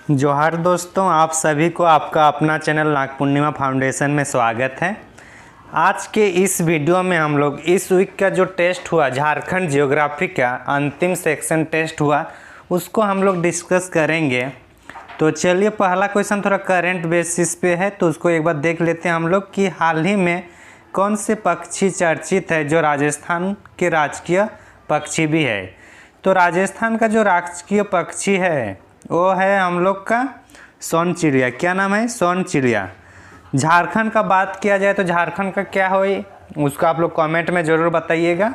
जोहार दोस्तों, आप सभी को आपका अपना चैनल नाग पूर्णिमा फाउंडेशन में स्वागत है। आज के इस वीडियो में हम लोग इस वीक का जो टेस्ट हुआ, झारखंड ज्योग्राफी का अंतिम सेक्शन टेस्ट हुआ, उसको हम लोग डिस्कस करेंगे। तो चलिए, पहला क्वेश्चन थोड़ा करंट बेसिस पे है, तो उसको एक बार देख लेते हैं हम लोग कि हाल ही में कौन से पक्षी चर्चित है जो राजस्थान के राजकीय पक्षी भी है। तो राजस्थान का जो राजकीय पक्षी है वो है हम लोग का सोन चिड़िया। क्या नाम है? सोन चिड़िया। झारखंड का बात किया जाए तो झारखंड का क्या हो, उसको आप लोग कमेंट में ज़रूर बताइएगा।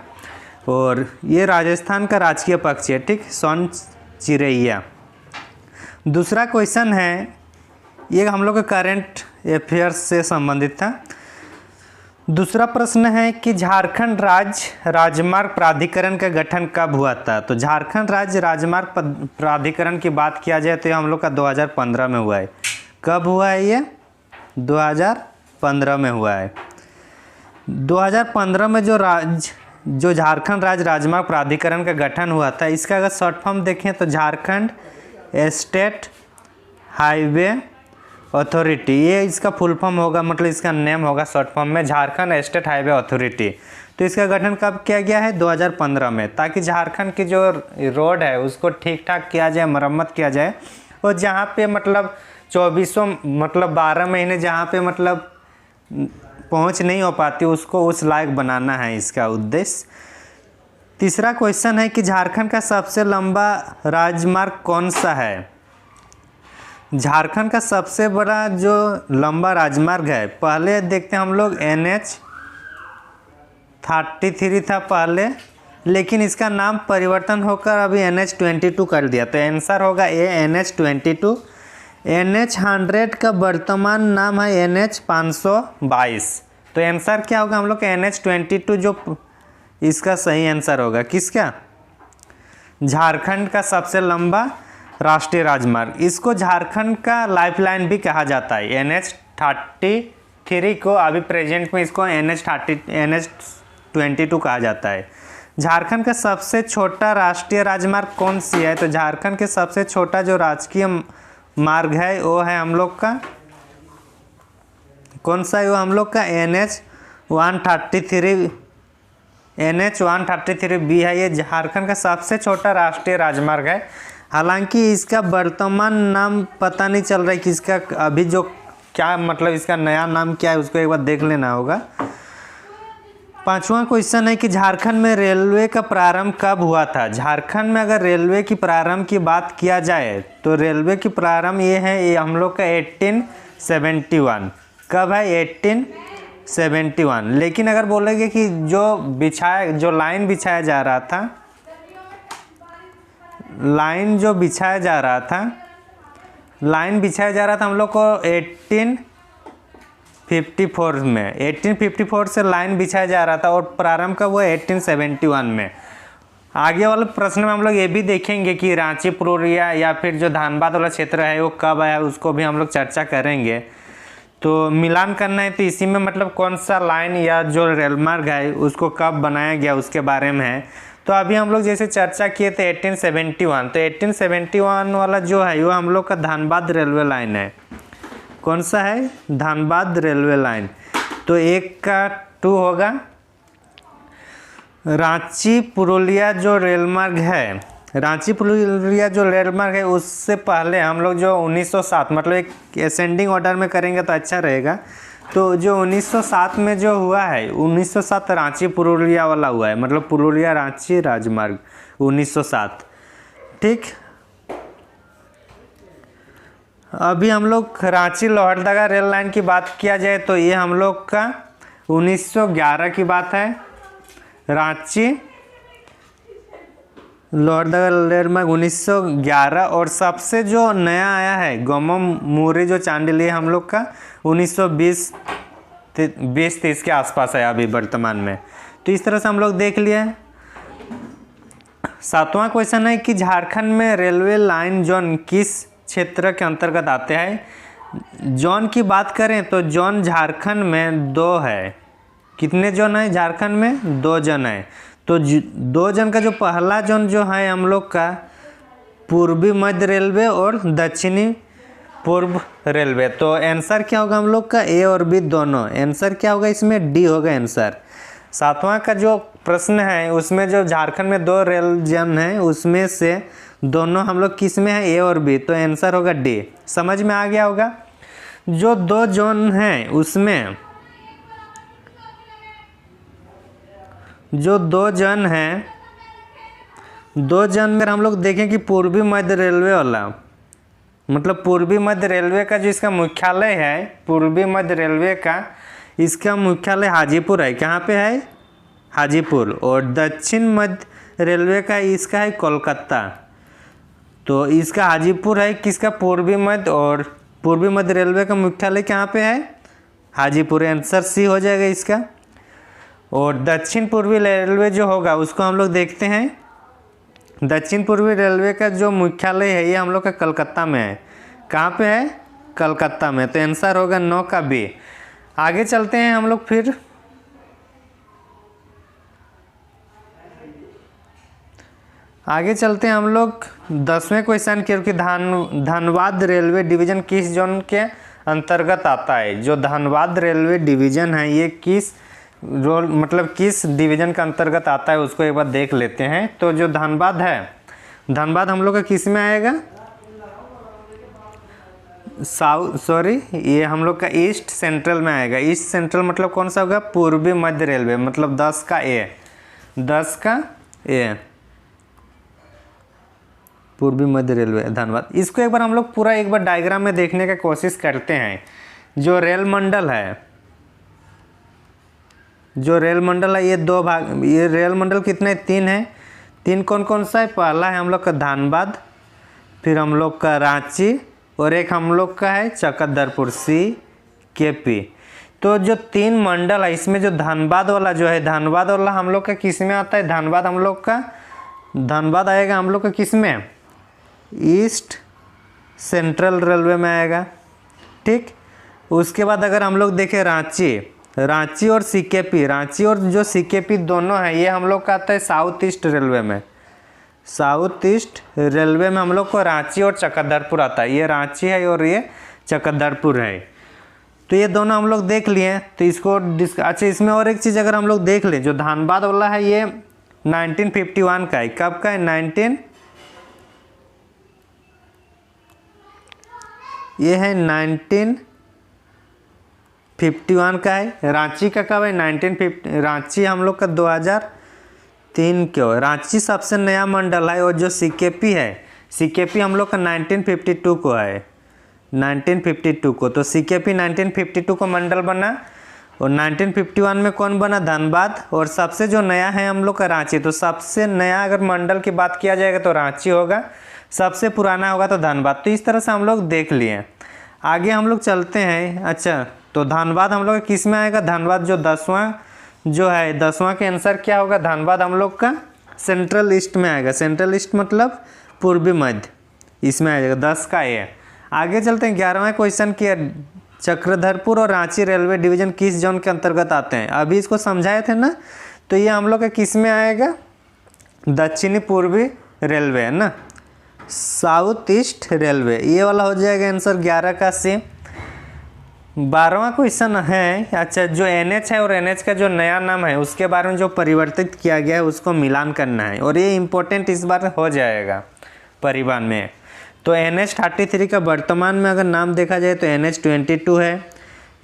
और ये राजस्थान का राजकीय पक्षी है, ठीक, सोन चिड़ैया। दूसरा क्वेश्चन है, ये हम लोग का करंट अफेयर्स से संबंधित था। दूसरा प्रश्न है कि झारखंड राज्य राजमार्ग प्राधिकरण का गठन कब हुआ था। तो झारखंड राज्य राजमार्ग प्राधिकरण की बात किया जाए तो ये हम लोग का 2015 में हुआ है। कब हुआ है ये? 2015 में हुआ है। 2015 में जो झारखंड राज्य राजमार्ग प्राधिकरण का गठन हुआ था, इसका अगर शॉर्ट फॉर्म देखें तो झारखंड स्टेट हाईवे अथॉरिटी, ये इसका फुल फॉर्म होगा, मतलब इसका नेम होगा शॉर्ट फॉर्म में झारखंड स्टेट हाईवे अथॉरिटी। तो इसका गठन कब किया गया है? 2015 में, ताकि झारखंड की जो रोड है उसको ठीक ठाक किया जाए, मरम्मत किया जाए। और जहाँ पे मतलब 12 महीने जहाँ पे मतलब पहुँच नहीं हो पाती, उसको उस लायक बनाना है इसका उद्देश्य। तीसरा क्वेश्चन है कि झारखंड का सबसे लंबा राजमार्ग कौन सा है। झारखंड का सबसे बड़ा जो लंबा राजमार्ग है, पहले देखते हैं हम लोग NH33 था पहले, लेकिन इसका नाम परिवर्तन होकर अभी NH22 कर दिया। तो आंसर होगा ए, NH22। NH100 का वर्तमान नाम है NH522। तो आंसर क्या होगा हम लोग का NH22, जो इसका सही आंसर होगा। किसका? झारखंड का सबसे लंबा राष्ट्रीय राजमार्ग। इसको झारखंड का लाइफलाइन भी कहा जाता है। NH33 को अभी प्रेजेंट में इसको NH22 कहा जाता है। झारखंड का सबसे छोटा राष्ट्रीय राजमार्ग कौन सी है? तो झारखंड के सबसे छोटा जो राजकीय मार्ग है वो है हम लोग का, कौन सा है वो? हम लोग का NH133B है। ये झारखंड का सबसे छोटा राष्ट्रीय राजमार्ग है। हालांकि इसका वर्तमान नाम पता नहीं चल रहा है कि इसका अभी जो क्या मतलब इसका नया नाम क्या है, उसको एक बार देख लेना होगा। पांचवा क्वेश्चन है कि झारखंड में रेलवे का प्रारंभ कब हुआ था। झारखंड में अगर रेलवे की प्रारंभ की बात किया जाए तो रेलवे की प्रारंभ ये है, ये हम लोग का 1871। कब है? 1871। लेकिन अगर बोलेंगे कि जो लाइन बिछाया जा रहा था, लाइन बिछाया जा रहा था हम लोग को 1854 में, 1854 से लाइन बिछाया जा रहा था, और प्रारंभ का वो 1871 में। आगे वाले प्रश्न में हम लोग ये भी देखेंगे कि रांची पुरुलिया या फिर जो धनबाद वाला क्षेत्र है वो कब आया, उसको भी हम लोग चर्चा करेंगे। तो मिलान करना है तो इसी में मतलब कौन सा लाइन या जो रेल मार्ग है उसको कब बनाया गया उसके बारे में है। तो अभी हम लोग जैसे चर्चा किए थे 1871, तो 1871 वाला जो है वो हम लोग का धनबाद रेलवे लाइन है। कौन सा है? Dhanbad railway line. तो एक का 2 होगा। रांची पुरुलिया जो रेल मार्ग है, रांची पुरुलिया जो रेल मार्ग है, उससे पहले हम लोग जो 1907, मतलब एक असेंडिंग ऑर्डर में करेंगे तो अच्छा रहेगा। तो जो 1907 में जो हुआ है, 1907 रांची पुरुलिया वाला हुआ है, मतलब पुरुलिया रांची राजमार्ग 1907, ठीक। अभी हम लोग रांची लोहरदगा रेल लाइन की बात किया जाए तो ये हम लोग का 1911 की बात है। रांची लोहरदगा रेल मार्ग 1911। और सबसे जो नया आया है गोमो मोरी जो चांडिल, हम लोग का 1920-30 के आसपास है अभी वर्तमान में। तो इस तरह से हम लोग देख लिए। सातवां क्वेश्चन है कि झारखंड में रेलवे लाइन जोन किस क्षेत्र के अंतर्गत आते हैं। जोन की बात करें तो जोन झारखंड में 2 है। कितने जोन है झारखंड में? 2 जोन है। तो 2 जोन का जो पहला जोन जो है हम लोग का पूर्वी मध्य रेलवे और दक्षिणी पूर्व रेलवे। तो आंसर क्या होगा हम लोग का, ए और बी दोनों। आंसर क्या होगा इसमें, डी होगा आंसर। 7वां का जो प्रश्न है उसमें जो झारखंड में 2 रेल जोन है उसमें से दोनों हम लोग किस में है, ए और बी। तो आंसर होगा डी। समझ में आ गया होगा। जो 2 जोन हैं उसमें जो 2 जन हैं, 2 जन में हम लोग देखें कि पूर्वी मध्य रेलवे वाला, मतलब पूर्वी मध्य रेलवे का जो इसका मुख्यालय है, पूर्वी मध्य रेलवे का इसका मुख्यालय हाजीपुर है। कहाँ पे है, हाजीपुर। और दक्षिण मध्य रेलवे का इसका है कोलकाता। तो इसका हाजीपुर है किसका, पूर्वी मध्य, और पूर्वी मध्य रेलवे का मुख्यालय कहाँ पे है, हाजीपुर। आंसर सी हो जाएगा इसका। और दक्षिण पूर्वी रेलवे जो होगा उसको हम लोग देखते हैं। दक्षिण पूर्वी रेलवे का जो मुख्यालय है ये हम लोग का कलकत्ता में है। कहाँ पे है, कलकत्ता में। तो आंसर होगा 9 का बी। आगे चलते हैं हम लोग फिर। आगे चलते हैं हम लोग 10वें क्वेश्चन, क्योंकि धनबाद रेलवे डिवीज़न किस जोन के अंतर्गत आता है। जो धनबाद रेलवे डिवीज़न है ये किस रोल मतलब किस डिवीज़न के अंतर्गत आता है उसको एक बार देख लेते हैं। तो जो धनबाद है, धनबाद हम लोग का किस में आएगा, ये हम लोग का ईस्ट सेंट्रल में आएगा। ईस्ट सेंट्रल मतलब कौन सा होगा, पूर्वी मध्य रेलवे, मतलब 10 का ए, 10 का ए, पूर्वी मध्य रेलवे धनबाद। इसको एक बार हम लोग पूरा एक बार डायग्राम में देखने का कोशिश करते हैं। जो रेल मंडल है, जो रेल मंडल है ये 2 भाग, ये रेल मंडल कितने, 3 है। 3 कौन कौन सा है, पहला है हम लोग का धनबाद, फिर हम लोग का रांची, और एक हम लोग का है चकदरपुर, CKP। तो जो 3 मंडल है इसमें जो धनबाद वाला जो है, धनबाद वाला हम लोग का किस में आता है, धनबाद हम लोग का, धनबाद आएगा हम लोग का किस में, ईस्ट सेंट्रल रेलवे में आएगा। ठीक। उसके बाद अगर हम लोग देखें रांची, रांची और CKP, रांची और जो CKP दोनों है ये हम लोग का आता है साउथ ईस्ट रेलवे में। साउथ ईस्ट रेलवे में हम लोग को रांची और चकदरपुर आता है। ये रांची है और ये चकदरपुर है। तो ये दोनों हम लोग देख लिए। तो इसको अच्छा, इसमें और एक चीज़ अगर हम लोग देख लें, जो धनबाद वाला है ये 1951 का है। कब का है, ये है 1951 का है। रांची का कब है, 1950। रांची हम लोग का 2003 क्यों, रांची सबसे नया मंडल है। और जो CKP है, CKP हम लोग का 1952 को है, 1952 को। तो CKP 1952 को मंडल बना, और 1951 में कौन बना, धनबाद। और सबसे जो नया है हम लोग का रांची। तो सबसे नया अगर मंडल की बात किया जाएगा तो रांची होगा, सबसे पुराना होगा तो धनबाद। तो इस तरह से हम लोग देख लिए। आगे हम लोग चलते हैं। अच्छा, तो धनबाद हम लोग किस में आएगा, धनबाद जो 10वां जो है, 10वां के आंसर क्या होगा, धनबाद हम लोग का सेंट्रल ईस्ट में आएगा। सेंट्रल ईस्ट मतलब पूर्वी मध्य, इसमें आ जाएगा 10 का ए। आगे चलते हैं 11वां क्वेश्चन की, चक्रधरपुर और रांची रेलवे डिवीज़न किस जोन के अंतर्गत आते हैं। अभी इसको समझाए थे ना। तो ये हम लोग का किस में आएगा, दक्षिणी पूर्वी रेलवे है ना, साउथ ईस्ट रेलवे। ये वाला हो जाएगा आंसर 11 का सी। 12वां क्वेश्चन है, अच्छा, जो NH है और NH का जो नया नाम है उसके बारे में जो परिवर्तित किया गया है उसको मिलान करना है। और ये इम्पोर्टेंट इस बार हो जाएगा परिवहन में। तो NH-33 का वर्तमान में अगर नाम देखा जाए तो NH-22 है।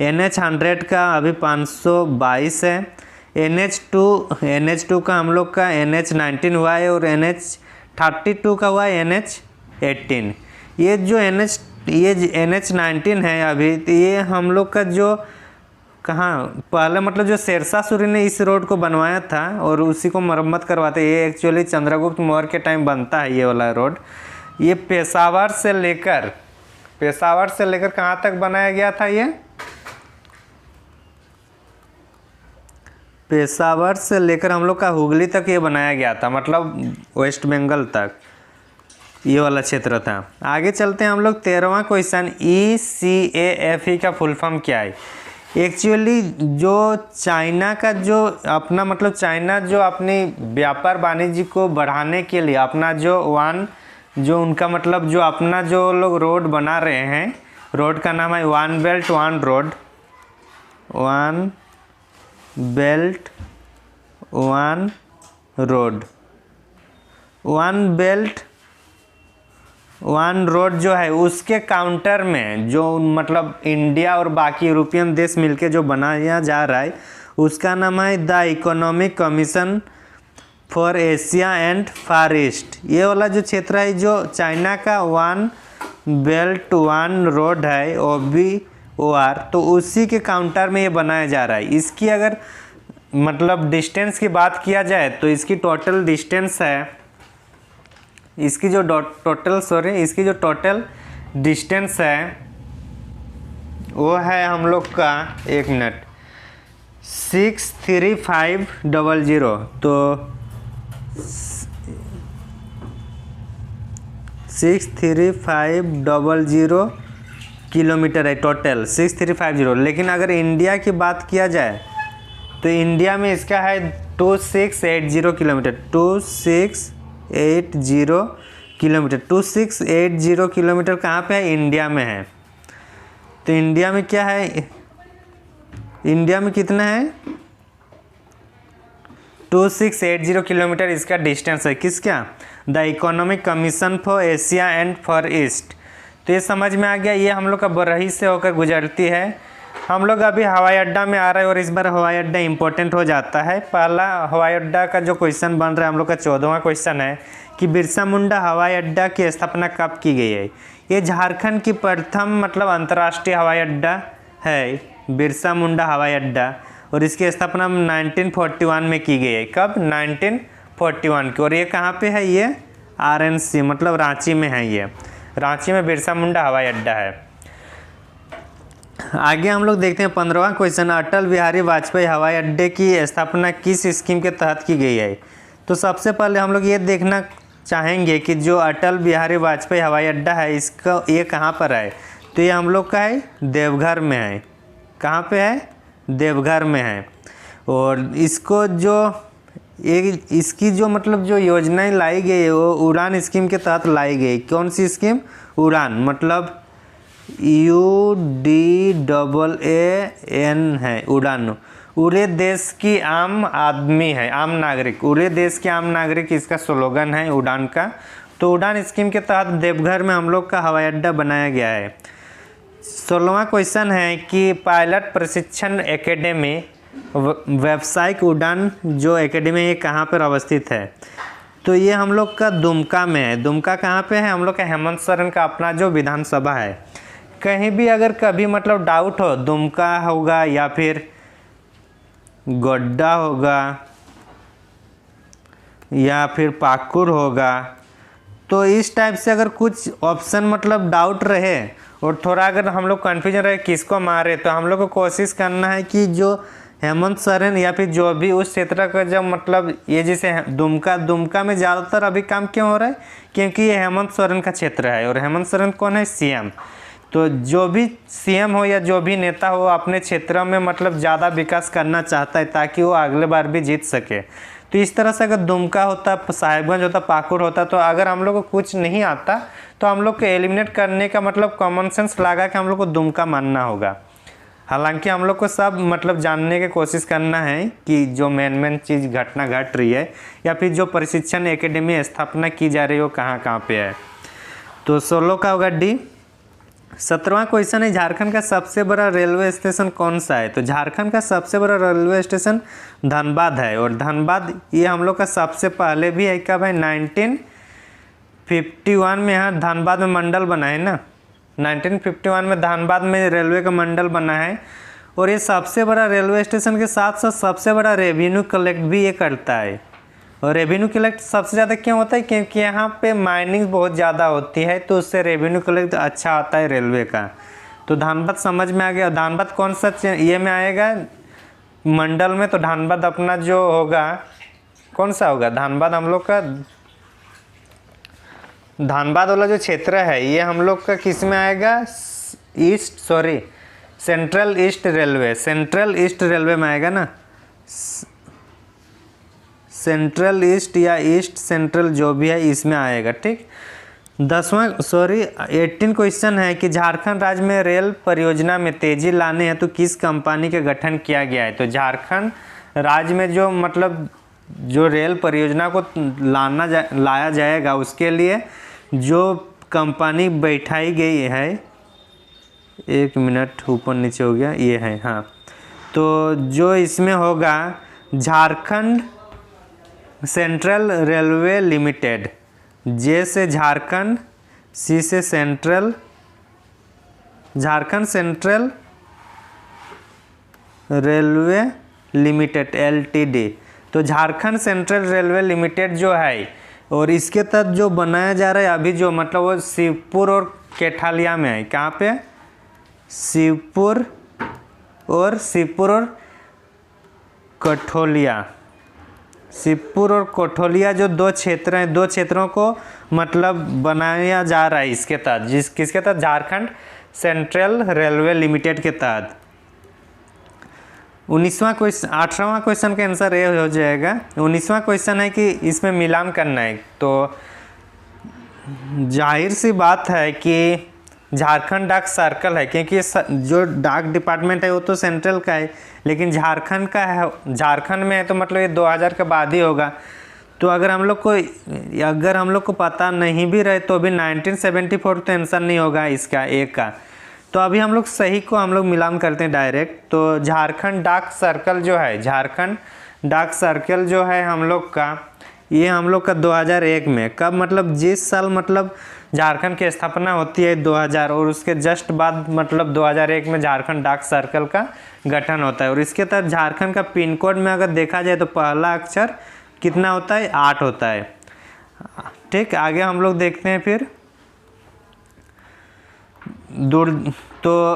NH-100 का अभी 522 है। NH-2 का हम लोग का NH-19 हुआ है, और NH-32 का हुआ है NH-18। ये जो NH-19 है अभी, तो ये हम लोग का जो कहाँ पहले मतलब जो शेरशाह सूरी ने इस रोड को बनवाया था और उसी को मरम्मत करवाते। ये एक्चुअली चंद्रगुप्त मौर्य के टाइम बनता है ये वाला रोड। ये पेशावर से लेकर कहाँ तक बनाया गया था, ये पेशावर से लेकर हम लोग का हुगली तक ये बनाया गया था, मतलब वेस्ट बंगाल तक ये वाला क्षेत्र था। आगे चलते हैं हम लोग 13वां क्वेश्चन, ECAFE का फुल फॉर्म क्या है। एक्चुअली जो चाइना का जो अपना मतलब चाइना जो अपनी व्यापार वाणिज्य को बढ़ाने के लिए अपना जो 1 जो उनका मतलब जो अपना जो लोग रोड बना रहे हैं, रोड का नाम है one belt one road, one belt one road. One belt one road जो है उसके काउंटर में जो मतलब इंडिया और बाकी यूरोपियन देश मिलके जो बनाया जा रहा है उसका नाम है the economic commission for Asia and far east. ये वाला जो क्षेत्र है जो चाइना का वन बेल्ट वन रोड है OBOR, तो उसी के काउंटर में ये बनाया जा रहा है। इसकी अगर मतलब डिस्टेंस की बात किया जाए तो इसकी टोटल डिस्टेंस है, इसकी जो टोटल डिस्टेंस है वो है हम लोग का 1 मिनट 63500, तो 63500 किलोमीटर है टोटल 6350। लेकिन अगर इंडिया की बात किया जाए तो इंडिया में इसका है 2680 किलोमीटर, 2680 किलोमीटर। 2680 किलोमीटर कहाँ पे है? इंडिया में है। तो इंडिया में क्या है, इंडिया में कितना है? 2680 किलोमीटर इसका डिस्टेंस है। किसका? The economic commission for Asia and for east. तो ये समझ में आ गया, ये हम लोग का बरही से होकर गुजरती है। हम लोग अभी हवाई अड्डा में आ रहे हैं और इस बार हवाई अड्डा इंपॉर्टेंट हो जाता है। पहला हवाई अड्डा का जो क्वेश्चन बन रहा है हम लोग का 14वां क्वेश्चन है कि बिरसा मुंडा हवाई अड्डा की स्थापना कब की गई है? ये झारखंड की प्रथम मतलब अंतर्राष्ट्रीय हवाई अड्डा है बिरसा मुंडा हवाई अड्डा, और इसकी स्थापना 1941 में की गई है। कब? 1941 की। और ये कहाँ पे है? ये RNC मतलब रांची में है। ये रांची में बिरसा मुंडा हवाई अड्डा है। आगे हम लोग देखते हैं 15वां क्वेश्चन, अटल बिहारी वाजपेयी हवाई अड्डे की स्थापना किस स्कीम के तहत की गई है? तो सबसे पहले हम लोग ये देखना चाहेंगे कि जो अटल बिहारी वाजपेयी हवाई अड्डा है इसका ये कहाँ पर है? तो ये हम लोग का है देवघर में है। कहाँ पे है? देवघर में है। और इसको जो इसकी जो मतलब जो योजनाएं लाई गई है वो उड़ान स्कीम के तहत लाई गई। कौन सी स्कीम? उड़ान मतलब UDAAN है, उड़ान। उड़े देश की आम आदमी है, आम नागरिक। उड़े देश के आम नागरिक इसका स्लोगन है उड़ान का। तो उड़ान स्कीम के तहत देवघर में हम लोग का हवाई अड्डा बनाया गया है। 16वां क्वेश्चन है कि पायलट प्रशिक्षण एकेडमी व्यावसायिक उड़ान जो एकेडमी ये कहाँ पर अवस्थित है? तो ये हम लोग का दुमका में है। दुमका कहाँ पे है? हम लोग का हेमंत सोरेन का अपना जो विधानसभा है। कहीं भी अगर कभी मतलब डाउट हो, दुमका होगा या फिर गोड्डा होगा या फिर पाकुड़ होगा, तो इस टाइप से अगर कुछ ऑप्शन मतलब डाउट रहे और थोड़ा अगर हम लोग कन्फ्यूजन रहे किसको मारे, तो हम लोग को कोशिश करना है कि जो हेमंत सोरेन या फिर जो भी उस क्षेत्र का जब मतलब ये जैसे दुमका में ज़्यादातर अभी काम क्यों हो रहा है? क्योंकि ये हेमंत सोरेन का क्षेत्र है और हेमंत सोरेन कौन है? CM। तो जो भी CM हो या जो भी नेता हो अपने क्षेत्र में मतलब ज़्यादा विकास करना चाहता है ताकि वो अगले बार भी जीत सके। तो इस तरह से अगर दुमका होता, साहिबगंज होता, पाकुड़ होता, तो अगर हम लोग को कुछ नहीं आता तो हम लोग को एलिमिनेट करने का मतलब कॉमन सेंस लगा कि हम लोग को दुमका मानना होगा। हालांकि हम लोग को सब मतलब जानने की कोशिश करना है कि जो मेन चीज़ घटना घट रही है या फिर जो प्रशिक्षण एकेडमी स्थापना की जा रही है वो कहाँ पे है। तो 16 का होगा D। 17वां क्वेश्चन है झारखंड का सबसे बड़ा रेलवे स्टेशन कौन सा है? तो झारखंड का सबसे बड़ा रेलवे स्टेशन धनबाद है। और धनबाद ये हम लोग का सबसे पहले भी है। कब है? 1951 में यहाँ धनबाद में मंडल बना है ना। 1951 में धनबाद में रेलवे का मंडल बना है। और ये सबसे बड़ा रेलवे स्टेशन के साथ साथ सबसे बड़ा रेवेन्यू कलेक्ट भी ये करता है। और रेवेन्यू कलेक्ट सबसे ज़्यादा क्यों होता है? क्योंकि यहाँ पे माइनिंग बहुत ज़्यादा होती है, तो उससे रेवेन्यू कलेक्ट अच्छा आता है रेलवे का। तो धनबाद समझ में आ गया। धनबाद कौन सा ये में आएगा? मंडल में। तो धनबाद अपना जो होगा कौन सा होगा? धनबाद हम लोग का धनबाद वाला जो क्षेत्र है ये हम लोग का किस में आएगा? Central east railway. Central east railway में आएगा ना। सेंट्रल ईस्ट या ईस्ट सेंट्रल जो भी है इसमें आएगा। ठीक। 18 क्वेश्चन है कि झारखंड राज्य में रेल परियोजना में तेजी लाने हेतु किस कंपनी का गठन किया गया है। तो झारखंड राज्य में जो मतलब जो रेल परियोजना को लाया जाएगा उसके लिए जो कंपनी बैठाई गई है, 1 मिनट ऊपर नीचे हो गया, ये है हाँ। तो जो इसमें होगा झारखंड सेंट्रल रेलवे लिमिटेड, जे से झारखंड, सी से central, Jharkhand central railway limited LTD। तो झारखंड सेंट्रल रेलवे लिमिटेड जो है और इसके तहत जो बनाया जा रहा है अभी जो मतलब वो शिवपुर और कैथालिया में है। कहाँ पे? शिवपुर और कठोलिया, शिवपुर और कठोलिया जो 2 क्षेत्र हैं, 2 क्षेत्रों को मतलब बनाया जा रहा है इसके तहत। किसके तहत? झारखंड सेंट्रल रेलवे लिमिटेड के तहत। 18वां क्वेश्चन का आंसर ये हो जाएगा। 19वां क्वेश्चन है कि इसमें मिलान करना है। तो जाहिर सी बात है कि झारखंड डाक सर्कल है, क्योंकि जो डाक डिपार्टमेंट है वो तो सेंट्रल का है, लेकिन झारखंड का है, झारखंड में है तो मतलब ये 2000 के बाद ही होगा। तो अगर हम लोग को पता नहीं भी रहे तो भी 1974 तो आंसर नहीं होगा इसका एक का। तो अभी हम लोग सही को हम लोग मिलान करते हैं डायरेक्ट। तो झारखंड डाक सर्कल जो है, झारखंड डाक सर्कल जो है हम लोग का, ये हम लोग का 2001 में, कब मतलब जिस साल मतलब झारखंड की स्थापना होती है 2000 और उसके जस्ट बाद मतलब 2001 में झारखंड डाक सर्कल का गठन होता है। और इसके तहत झारखंड का पिन कोड में अगर देखा जाए तो पहला अक्षर कितना होता है? 8 होता है। ठीक, आगे हम लोग देखते हैं फिर। तो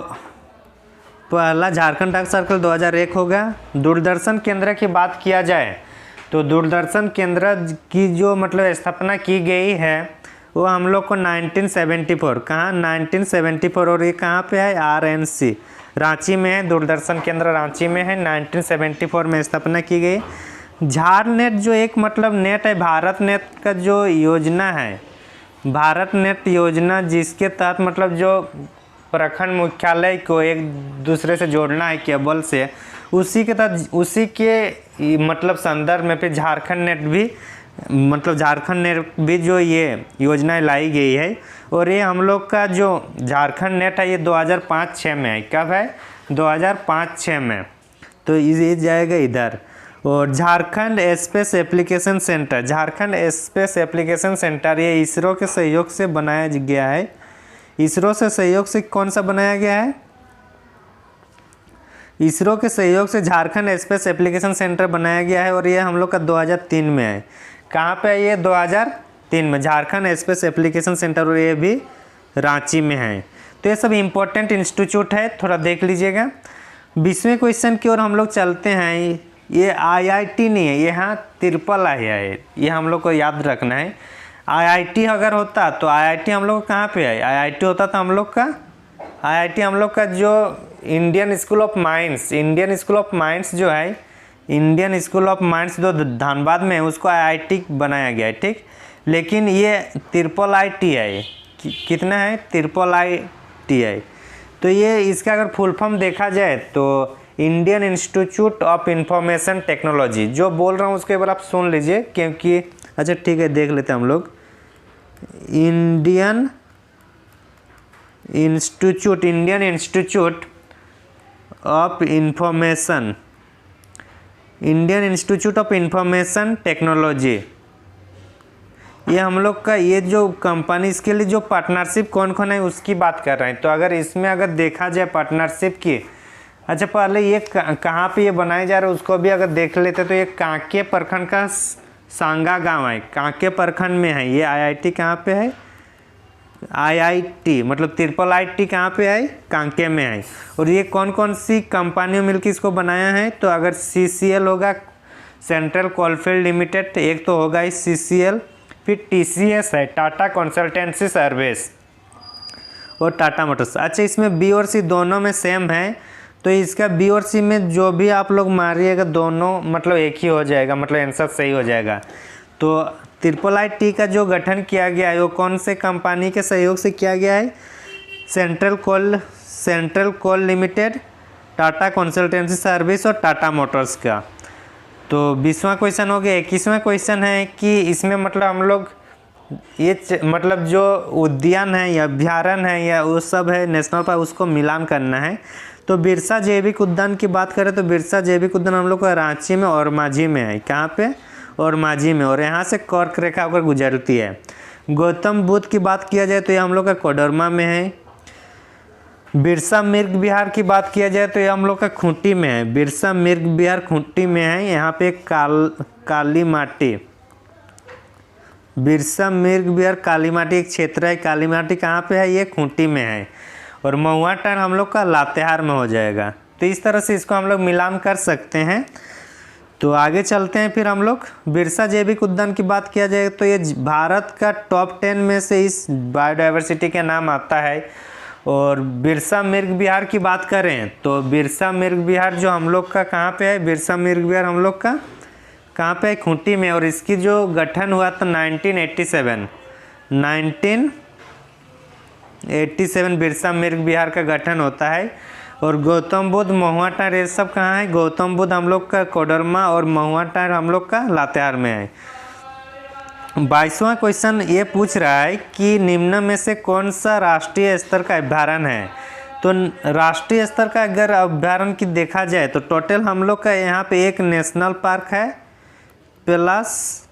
पहला झारखंड डाक सर्कल 2001 होगा। दूरदर्शन केंद्र की बात किया जाए तो दूरदर्शन केंद्र की जो मतलब स्थापना की गई है वो हम लोग को 1974, कहाँ? 1974। और ये कहाँ पे है? RNC रांची में है। दूरदर्शन केंद्र रांची में है। 1974 में स्थापना की गई। झारनेट जो एक मतलब नेट है, भारत नेट का जो योजना है, भारत नेट योजना, जिसके तहत मतलब जो प्रखंड मुख्यालय को एक दूसरे से जोड़ना है केबल से, उसी के तहत उसी के मतलब संदर्भ में फिर झारखंड नेट भी जो ये योजना लाई गई है। और ये हम लोग का जो झारखंड नेट है ये 2005-06 में है। कब है? 2005-06 में। तो ये जाएगा इधर। और Jharkhand space application centre, Jharkhand space application centre ये इसरो के सहयोग से बनाया गया है। इसरो से सहयोग से कौन सा बनाया गया है? इसरो के सहयोग से झारखंड स्पेस एप्लीकेशन सेंटर बनाया गया है। और ये हम लोग का 2003 में है। कहाँ पे है ये? 2003 में झारखंड स्पेस एप्लीकेशन सेंटर, और ये भी रांची में है। तो ये सब इम्पोर्टेंट इंस्टीट्यूट है, थोड़ा देख लीजिएगा। 20वें क्वेश्चन की ओर हम लोग चलते हैं। ये IIT नहीं है, ये हाँ III है, ये हम लोग को याद रखना है। IIT अगर होता तो IIT हम लोग कहाँ पे है? IIT होता तो हम लोग का IIT हम लोग का जो Indian school of mines, Indian school of mines जो है, इंडियन स्कूल ऑफ माइंस जो धनबाद में है उसको IIT बनाया गया है। ठीक, लेकिन ये IIIT है। कितना है? IIIT है। तो ये इसका अगर फुल फॉर्म देखा जाए तो Indian institute of information technology, जो बोल रहा हूँ उसके बारे आप सुन लीजिए, क्योंकि अच्छा ठीक है देख लेते हैं हम लोग। Indian institute of information, Indian institute of information technology, ये हम लोग का ये जो कंपनी, इसके लिए जो पार्टनरशिप कौन कौन है उसकी बात कर रहे हैं। तो अगर इसमें अगर देखा जाए पार्टनरशिप की, अच्छा पहले ये कहाँ पे ये बनाए जा रहे हैं उसको भी अगर देख लेते तो ये कांके प्रखंड का सांगा गांव है, कांके प्रखंड में है ये। IIT कहाँ पे है? IIT मतलब IIIT कहाँ पे है? कांके में है। और ये कौन कौन सी कंपनियों मिलकर इसको बनाया है? तो अगर CCL होगा, सेंट्रल कोलफील्ड लिमिटेड, एक तो होगा इस CCL, फिर TCS है, टाटा कंसल्टेंसी सर्विस, और टाटा मोटर्स। अच्छा इसमें B और C दोनों में सेम है, तो इसका B और C में जो भी आप लोग मारिएगा दोनों मतलब एक ही हो जाएगा, मतलब आंसर सही हो जाएगा। तो IIIT का जो गठन किया गया है वो कौन से कंपनी के सहयोग से किया गया है? Central coal limited, Tata consultancy service और टाटा मोटर्स का। तो 20वां क्वेश्चन हो गया। 21वां क्वेश्चन है कि इसमें मतलब हम लोग ये मतलब जो उद्यान है या अभ्यारण्य है या वो सब है नेशनल पार्क, उसको मिलान करना है। तो बिरसा जैविक उद्यान की बात करें तो बिरसा जैविक उद्यान हम लोग का रांची में और माझी में है। कहाँ पे? और माझी में, और यहाँ से कर्क रेखा होकर गुजरती है। गौतम बुद्ध की बात किया जाए तो ये हम लोग का कोडरमा में है। बिरसा मृग विहार की बात किया जाए तो ये हम लोग का खूंटी में है। बिरसा मृग विहार खूंटी में है। यहाँ पे काली माटी, बिरसा मृग विहार काली माटी एक क्षेत्र है। काली माटी कहाँ पे है? ये खूंटी में है। और महुआ टार हम लोग का लातेहार में हो जाएगा। तो इस तरह से इसको हम लोग मिलान कर सकते हैं। तो आगे चलते हैं। फिर हम लोग बिरसा जैविक उद्यान की बात किया जाए तो ये भारत का टॉप 10 में से इस बायोडाइवर्सिटी के नाम आता है। और बिरसा मृग विहार की बात करें तो बिरसा मृग विहार जो हम लोग का कहाँ पे है? बिरसा मृग विहार हम लोग का कहाँ पे है? खूंटी में। और इसकी जो गठन हुआ था 1987 बिरसा मृग विहार का गठन होता है। और गौतम बुद्ध, महुआ टार ये सब कहाँ है? गौतम बुद्ध हम लोग का कोडरमा और महुआ टार हम लोग का लातेहार में है। 22वां क्वेश्चन ये पूछ रहा है कि निम्न में से कौन सा राष्ट्रीय स्तर का अभ्यारण्य है? तो राष्ट्रीय स्तर का अगर अभ्यारण्य की देखा जाए तो टोटल हम लोग का यहाँ पे एक नेशनल पार्क है प्लस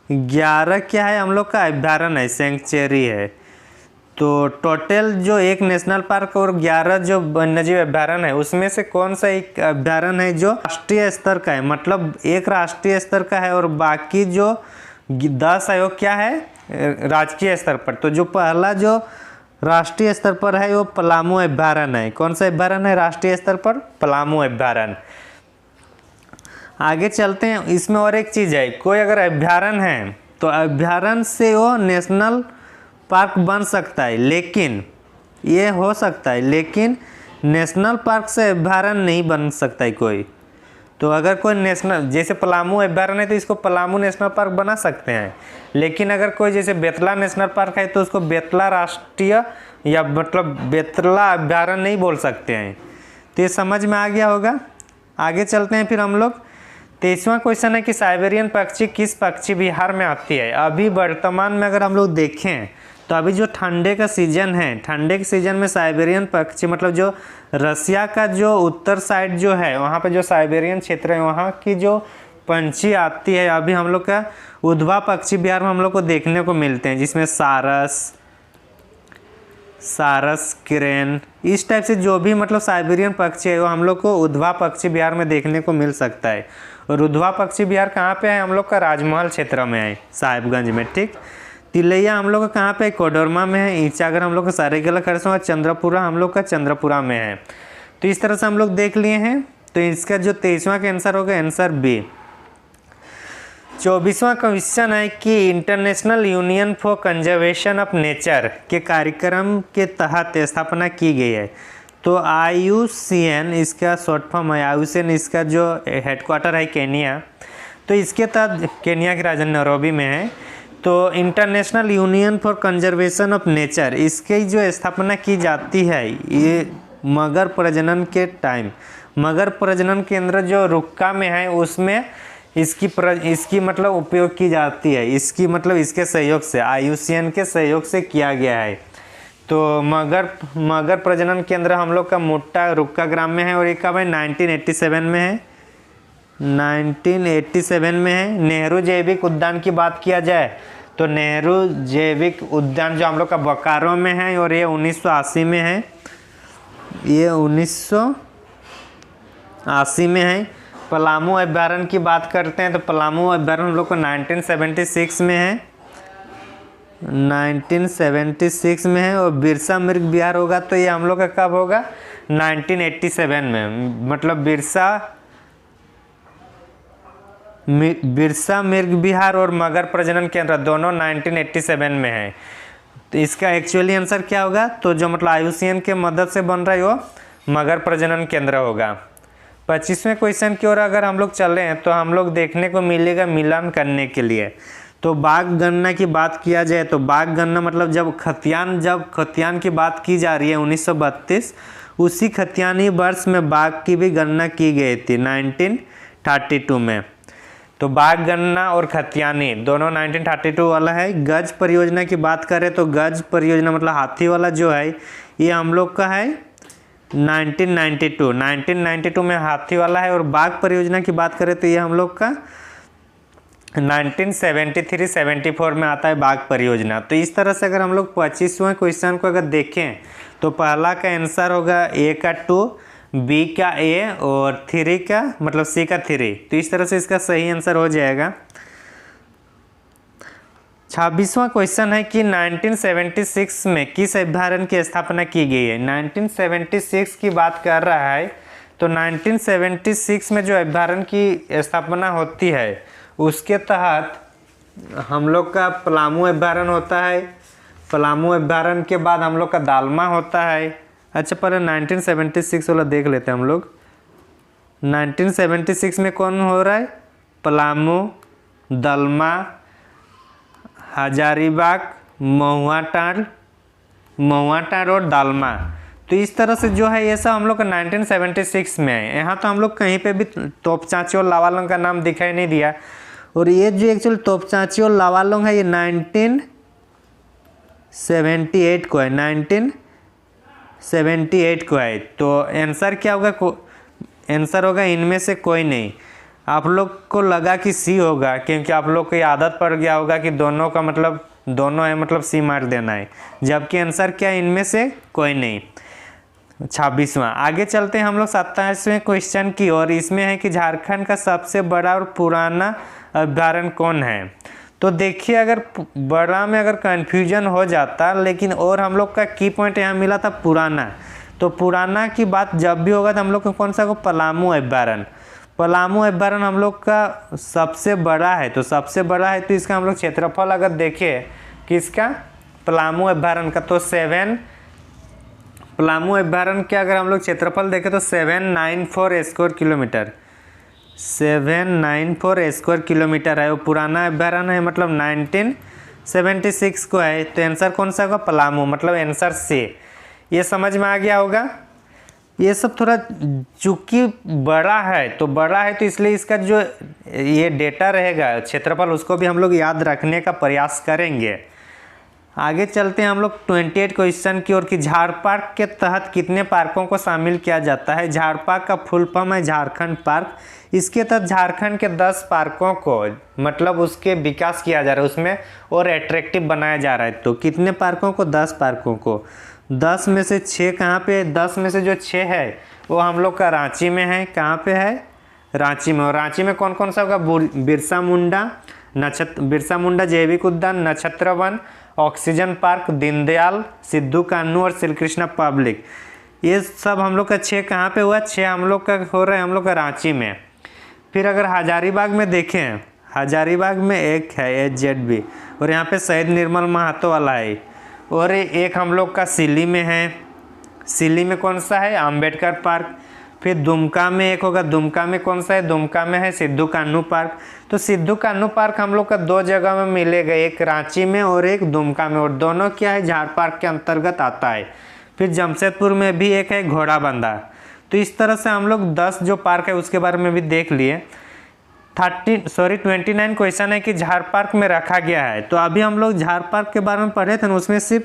11 क्या है हम लोग का अभ्यारण्य है, सेंचुरी है। तो टोटल जो एक नेशनल पार्क और 11 जो वन्यजीव अभ्यारण्य है उसमें से कौन सा एक अभ्यारण्य है जो राष्ट्रीय स्तर का है? मतलब एक राष्ट्रीय स्तर का है और बाकी जो 10 है वो क्या है? राजकीय स्तर पर। तो जो पहला जो राष्ट्रीय स्तर पर है वो पलामू अभ्यारण्य है। कौन सा अभ्यारण्य है राष्ट्रीय स्तर पर? पलामू अभ्यारण्य। आगे चलते हैं। इसमें और एक चीज़ है, कोई अगर अभ्यारण्य है तो अभ्यारण्य से वो नेशनल पार्क बन सकता है, लेकिन ये हो सकता है, लेकिन नेशनल पार्क से अभ्यारण्य नहीं बन सकता है कोई। तो अगर कोई नेशनल, जैसे पलामू अभ्यारण्य है तो इसको पलामू नेशनल पार्क बना सकते हैं, लेकिन अगर कोई जैसे बेतला नेशनल पार्क है तो उसको बेतला राष्ट्रीय या मतलब बेतला अभ्यारण्य नहीं बोल सकते हैं। तो ये समझ में आ गया होगा। आगे चलते हैं फिर हम लोग। 23वां क्वेश्चन है कि साइबेरियन पक्षी किस पक्षी विहार में आती है? अभी वर्तमान में अगर हम लोग देखें तो अभी जो ठंडे का सीजन है, ठंडे के सीजन में साइबेरियन पक्षी मतलब जो रसिया का जो उत्तर साइड जो है वहाँ पे जो साइबेरियन क्षेत्र है वहाँ की जो पंछी आती है, अभी हम लोग का उधवा पक्षी विहार में हम लोग को देखने को मिलते हैं, जिसमें सारस क्रेन इस टाइप से जो भी मतलब साइबेरियन पक्षी है वो हम लोग को उधवा पक्षी विहार में देखने को मिल सकता है। और उधवा पक्षी विहार कहाँ पे है? हम लोग का राजमहल क्षेत्र में है, साहिबगंज में। ठीक। तिलैया हम लोग का कहाँ पे? कोडरमा में है। ईचागर हम लोग का सरायकेला खरसावां, चंद्रपुरा हम लोग का चंद्रपुरा में है। तो इस तरह से हम लोग देख लिए हैं। तो इसका जो 23वां का आंसर होगा आंसर बी। 24वां क्वेश्चन है कि international union for conservation of nature के कार्यक्रम के तहत स्थापना की गई है। तो IUCN इसका शॉर्ट फॉर्म है। IUCN इसका जो हेडक्वार्टर है केनिया, तो इसके तहत केनिया की राजधानी नैरोबी में है। तो international union for conservation of nature इसकी जो स्थापना की जाती है ये मगर प्रजनन के टाइम, मगर प्रजनन केंद्र जो रुक्का में है उसमें इसकी मतलब उपयोग की जाती है। इसकी मतलब इसके सहयोग से, IUCN के सहयोग से किया गया है। तो मगर प्रजनन केंद्र हम लोग का मुट्टा रुक्का ग्राम में है। और ये कब है? 1987 में है। 1987 में है। नेहरू जैविक उद्यान की बात किया जाए तो नेहरू जैविक उद्यान जो हम लोग का बोकारो में है और ये 1980 में है। ये 1980 में है। पलामू अभ्यारण्य की बात करते हैं तो पलामू अभ्यारण्य हम लोग को 1976 में है। 1976 में है। और बिरसा मृग विहार होगा तो ये हम लोग का कब होगा? 1987 में। मतलब बिरसा मृग विहार और मगर प्रजनन केंद्र दोनों 1987 में है। तो इसका एक्चुअली आंसर क्या होगा? तो जो मतलब IUCN के मदद से बन रहा है वो मगर प्रजनन केंद्र होगा। 25वें क्वेश्चन की ओर अगर हम लोग चले हैं तो हम लोग देखने को मिलेगा मिलान करने के लिए। तो बाघ गणना की बात किया जाए तो बाघ गणना मतलब जब खतियान की बात की जा रही है 1932, उसी खतियानी वर्ष में बाघ की भी गणना की गई थी 1932 में। तो बाघ गणना और खतियानी दोनों 1932 वाला है। गज परियोजना की बात करें तो गज परियोजना मतलब हाथी वाला जो है ये हम लोग का है 1992 में हाथी वाला है। और बाघ परियोजना की बात करें तो ये हम लोग का 1973-74 में आता है बाघ परियोजना। तो इस तरह से अगर हम लोग 25वें क्वेश्चन को अगर देखें तो पहला का आंसर होगा ए का 2, बी का ए और 3 का मतलब सी का 3। तो इस तरह से इसका सही आंसर हो जाएगा। 26वां क्वेश्चन है कि 1976 में किस अभ्यारण्य की स्थापना की गई है। 1976 की बात कर रहा है तो 1976 में जो अभ्यारण्य की स्थापना होती है उसके तहत हम लोग का पलामू अभ्यारण्य होता है। पलामू अभ्यारण्य के बाद हम लोग का दालमा होता है। अच्छा पहले 1976 वाला देख लेते हैं हम लोग। 1976 में कौन हो रहा है? पलामू, दालमा, हजारीबाग, महुआ टांड और दालमा। तो इस तरह से जो है ये सब हम लोग का 1976 में है। यहाँ तो हम लोग कहीं पे भी तोपचांची और लावालंग का नाम दिखाई नहीं दिया। और ये जो एक्चुअल तोपचांची और लावालंग है ये 1978 को है, 1978 को है। तो आंसर क्या होगा? आंसर होगा इनमें से कोई नहीं। आप लोग को लगा कि सी होगा क्योंकि आप लोग को आदत पड़ गया होगा कि दोनों का मतलब दोनों है मतलब सी मार देना है, जबकि आंसर क्या है? इनमें से कोई नहीं। 26वां आगे चलते हैं हम लोग 27वें क्वेश्चन की और इसमें है कि झारखंड का सबसे बड़ा और पुराना अभ्यारण्य कौन है। तो देखिए अगर बड़ा में अगर कन्फ्यूजन हो जाता, लेकिन और हम लोग का की पॉइंट यहाँ मिला था पुराना। तो पुराना की बात जब भी होगा तो हम लोग को कौन सा को पलामू अभ्यारण्य। पलामू अभ्यारण्य हम लोग का सबसे बड़ा है। तो सबसे बड़ा है तो इसका हम लोग क्षेत्रफल अगर देखें किसका पलामू अभ्यारण्य का तो 7 पलामू अभ्यारण्य के अगर हम लोग क्षेत्रफल देखें तो 794 स्क्वायर किलोमीटर 794 स्क्वायर किलोमीटर है। वो पुराना अभ्यारण्य है मतलब 1976 को है। तो आंसर कौन सा होगा? पलामू मतलब आंसर सी। ये समझ में आ गया होगा। ये सब थोड़ा चूंकि बड़ा है तो इसलिए इसका जो ये डेटा रहेगा क्षेत्रफल उसको भी हम लोग याद रखने का प्रयास करेंगे। आगे चलते हैं हम लोग 28 क्वेश्चन की ओर कि झाड़ पार्क के तहत कितने पार्कों को शामिल किया जाता है। झाड़ पार्क का फुल फॉर्म है झारखंड पार्क। इसके तहत झारखंड के 10 पार्कों को मतलब उसके विकास किया जा रहा है, उसमें और एट्रैक्टिव बनाया जा रहा है। तो कितने पार्कों को? 10 पार्कों को। 10 में से 6 कहाँ पे? 10 में से जो 6 है वो हम लोग का रांची में है। कहाँ पे है? रांची में। और रांची में कौन कौन सा होगा? बिरसा मुंडा जैविक उद्यान, नक्षत्र one, oxygen park, Deendayal, Sidhu Kanhu और श्री कृष्णा पब्लिक। ये सब हम लोग का 6 कहाँ पे हुआ? 6 हम लोग का हो रहा है हम लोग का रांची में। फिर अगर हजारीबाग में देखें, हजारीबाग में एक है HZB और यहाँ पे शहीद निर्मल महातो वाला है। और एक हम लोग का सिल्ली में है। सिल्ली में कौन सा है? अंबेडकर पार्क। फिर दुमका में एक होगा। दुमका में कौन सा है? दुमका में है सिद्धू कान्हू पार्क। तो सिद्धू कान्हू पार्क हम लोग का 2 जगह में मिलेगा, एक रांची में और एक दुमका में। और दोनों क्या है? झाड़ पार्क के अंतर्गत आता है। फिर जमशेदपुर में भी एक है घोड़ाबंधा। तो इस तरह से हम लोग 10 जो पार्क है उसके बारे में भी देख लिए। 29 क्वेश्चन है कि झाड़ पार्क में रखा गया है। तो अभी हम लोग झाड़ पार्क के बारे में पढ़े थे ना, उसमें सिर्फ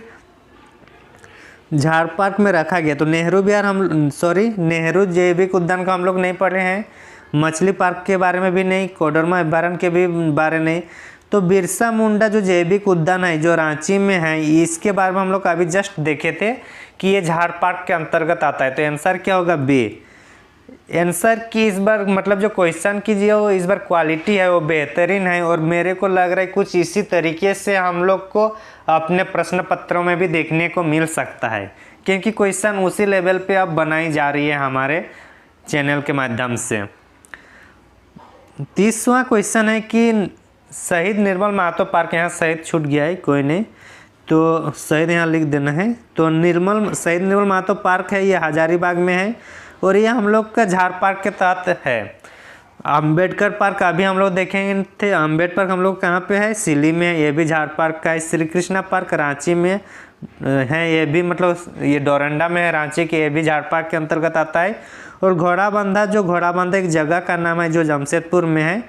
झाड़ पार्क में रखा गया। तो नेहरू जैविक उद्यान का हम लोग नहीं पढ़े हैं, मछली पार्क के बारे में भी नहीं, कोडरमा अभ्यारण्य के भी बारे नहीं। तो बिरसा मुंडा जो जैविक उद्यान है जो रांची में है, इसके बारे में हम लोग अभी जस्ट देखे थे कि ये झाड़ पार्क के अंतर्गत आता है। तो आंसर क्या होगा? बी। आंसर की इस बार मतलब जो क्वेश्चन की जो इस बार क्वालिटी है वो बेहतरीन है। और मेरे को लग रहा है कुछ इसी तरीके से हम लोग को अपने प्रश्न पत्रों में भी देखने को मिल सकता है, क्योंकि क्वेश्चन उसी लेवल पे अब बनाई जा रही है हमारे चैनल के माध्यम से। 30वां क्वेश्चन है कि शहीद निर्मल महातो पार्क, यहाँ शहीद छूट गया है, कोई नहीं, तो शहीद यहाँ लिख देना है। तो शहीद निर्मल महातो पार्क है, ये हजारीबाग में है और ये हम लोग का झाड़ पार्क के तहत है। अंबेडकर पार्क अभी हम लोग देखेंगे थे। अंबेडकर पार्क हम लोग कहाँ पे है, सिली में है। ये भी झाड़ पार्क का है। श्री कृष्णा पार्क रांची में है, ये भी मतलब ये डोरंडा में है रांची के, ये भी झाड़ पार्क के अंतर्गत आता है। और घोड़ाबंधा, जो घोड़ाबंधा एक जगह का नाम है जो जमशेदपुर में है।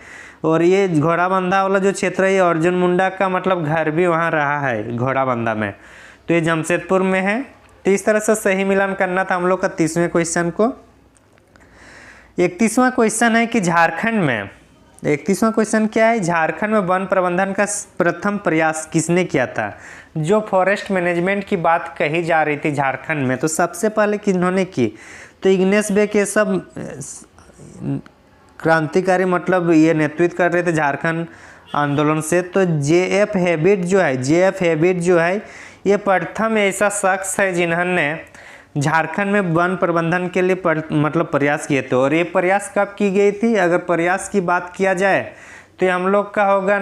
और ये घोड़ाबंधा वाला जो क्षेत्र है, ये अर्जुन मुंडा का मतलब घर भी वहाँ रहा है घोड़ाबंधा में, तो ये जमशेदपुर में है। तो इस तरह से सही मिलान करना था हम लोग का 30वें क्वेश्चन को। 31वां क्वेश्चन है कि झारखंड में, 31वां क्वेश्चन क्या है, झारखंड में वन प्रबंधन का प्रथम प्रयास किसने किया था। जो फॉरेस्ट मैनेजमेंट की बात कही जा रही थी झारखंड में, तो सबसे पहले किन्होंने की, तो इग्नेस बेक ये सब क्रांतिकारी मतलब ये नेतृत्व कर रहे थे झारखंड आंदोलन से। तो JF हेबिट जो है ये प्रथम ऐसा शख्स है जिन्होंने झारखंड में वन प्रबंधन के लिए मतलब प्रयास किए थे। और ये प्रयास कब की गई थी, अगर प्रयास की बात किया जाए तो ये हम लोग का होगा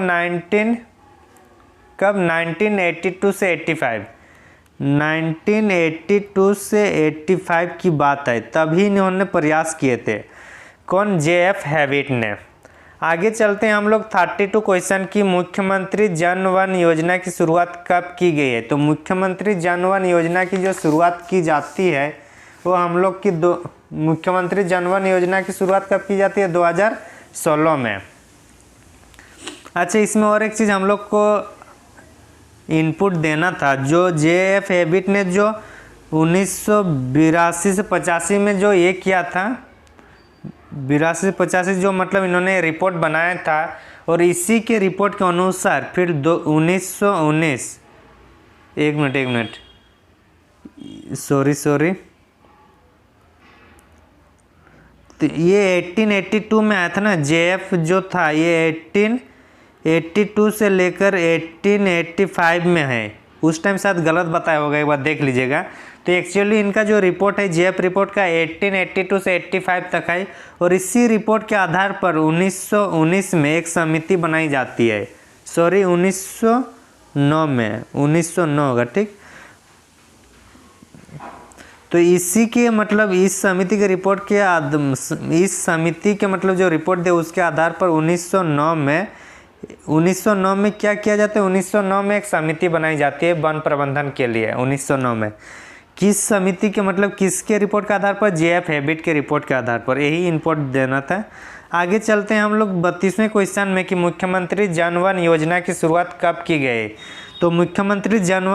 1982 से 85, 1982 से 85 की बात है, तभी इन्होंने प्रयास किए थे। कौन, JF हेबिट ने। आगे चलते हैं हम लोग 32 क्वेश्चन की, मुख्यमंत्री जन वन योजना की शुरुआत कब की गई है। तो मुख्यमंत्री जन वन योजना की जो शुरुआत की जाती है वो हम लोग की मुख्यमंत्री जन वन योजना की शुरुआत कब की जाती है, 2016 में। अच्छा, इसमें और एक चीज़ हम लोग को इनपुट देना था, जो JF हेबिट ने जो 1982 से 85 में जो ये किया था, 82 से 85 जो मतलब इन्होंने रिपोर्ट बनाया था, और इसी के रिपोर्ट के अनुसार फिर 1919, एक मिनट सॉरी, तो ये 1882 में आया था ना। JF जो था ये 1882 से लेकर 1885 में है। उस टाइम शायद गलत बताया होगा, एक बार देख लीजिएगा। तो एक्चुअली इनका जो रिपोर्ट है JF रिपोर्ट का 1882 से 85 तक है। और इसी रिपोर्ट के आधार पर 1919 में एक समिति बनाई जाती है, 1909 में, 1909 होगा, ठीक। तो इसी के मतलब इस समिति के रिपोर्ट के इस समिति के मतलब जो रिपोर्ट दे उसके आधार पर 1909 में क्या किया जाता है, 1909 में एक समिति बनाई जाती है वन प्रबंधन के लिए। 1909 में किस समिति के मतलब किसके रिपोर्ट के आधार पर, JF हेबिट के रिपोर्ट के आधार पर, यही इनपुट देना था। आगे चलते हैं हम लोग 32वें क्वेश्चन में कि मुख्यमंत्री जन वन योजना की शुरुआत कब की गई। तो मुख्यमंत्री जन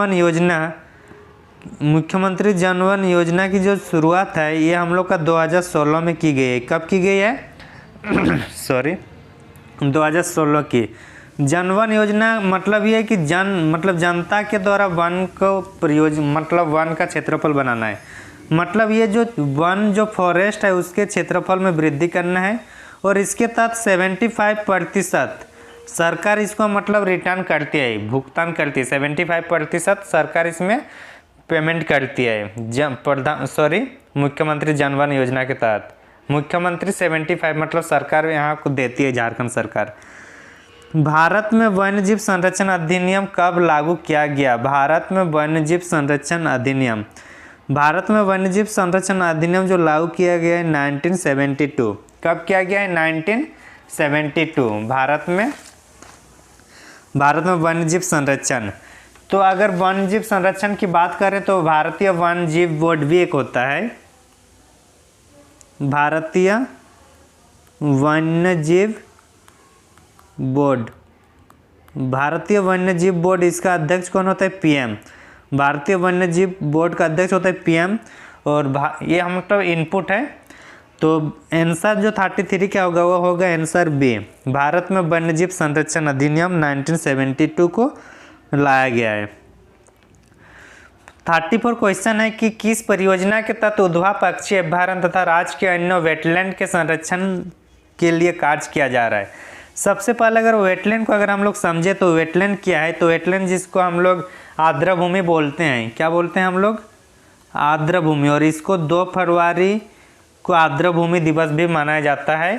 वन योजना की जो शुरुआत है ये हम लोग का 2016 में की गई है। कब की गई है 2016 की। जनवन योजना मतलब ये है कि जनता के द्वारा वन को मतलब वन का क्षेत्रफल बनाना है। मतलब ये जो वन जो फॉरेस्ट है उसके क्षेत्रफल में वृद्धि करना है। और इसके तहत 75% सरकार इसको मतलब रिटर्न करती है, भुगतान करती है। 75% सरकार इसमें पेमेंट करती है मुख्यमंत्री जनवन योजना के तहत। मुख्यमंत्री 75 मतलब सरकार यहाँ को देती है, झारखंड सरकार। भारत में वन्यजीव संरक्षण अधिनियम कब लागू किया गया। भारत में वन्यजीव संरक्षण अधिनियम जो लागू किया गया है 1972। कब किया गया है 1972। भारत में वन्यजीव संरक्षण। तो अगर वन्यजीव संरक्षण की बात करें तो भारतीय वन्यजीव बोर्ड भी एक होता है, भारतीय वन्यजीव बोर्ड। इसका अध्यक्ष कौन होता है, PM। भारतीय वन्यजीव बोर्ड का अध्यक्ष होता है PM। और ये हम मतलब इनपुट है। तो आंसर जो 33 क्या होगा वो होगा आंसर B। भारत में वन्यजीव संरक्षण अधिनियम 1972 को लाया गया है। 34 क्वेश्चन है कि किस परियोजना के तहत उद्भव पक्षी अभ्यारण्य तथा राज्य के अन्य वेटलैंड के संरक्षण के लिए कार्य किया जा रहा है। सबसे पहले अगर वेटलैंड को अगर हम लोग समझे तो वेटलैंड क्या है, तो वेटलैंड जिसको हम लोग आर्द्रभूमि बोलते हैं, क्या बोलते हैं हम लोग, आर्द्रभूमि। और इसको 2 फरवरी को आर्द्रभूमि दिवस भी मनाया जाता है।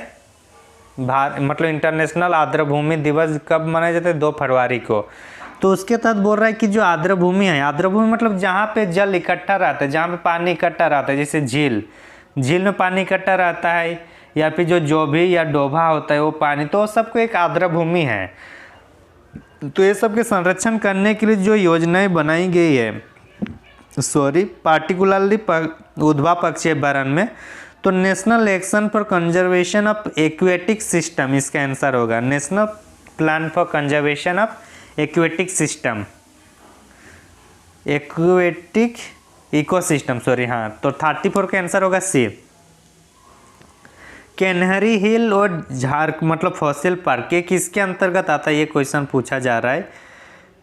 मतलब इंटरनेशनल आर्द्रभूमि दिवस कब मनाया जाता है, 2 फरवरी को। तो उसके तहत बोल रहा है कि जो आर्द्रभूमि है, आर्द्रभूमि मतलब जहाँ पे जल इकट्ठा रहता है, जहाँ पे पानी इकट्ठा रहता है, जैसे झील में पानी इकट्ठा रहता है, या फिर जो जोभी या डोभा होता है वो पानी, तो सबको एक आर्द्र भूमि है। तो ये सब के संरक्षण करने के लिए जो योजनाएं बनाई गई है, पार्टिकुलरली उद्भव पक्षी अभ्यारण्य में, तो national action for conservation of aquatic system इसका आंसर होगा। National plan for conservation of aquatic system, aquatic ecosystem, sorry हाँ, तो 34 का आंसर होगा सी। कैनहरी हिल और मतलब फॉसिल पार्क, ये किसके अंतर्गत आता है, ये क्वेश्चन पूछा जा रहा है।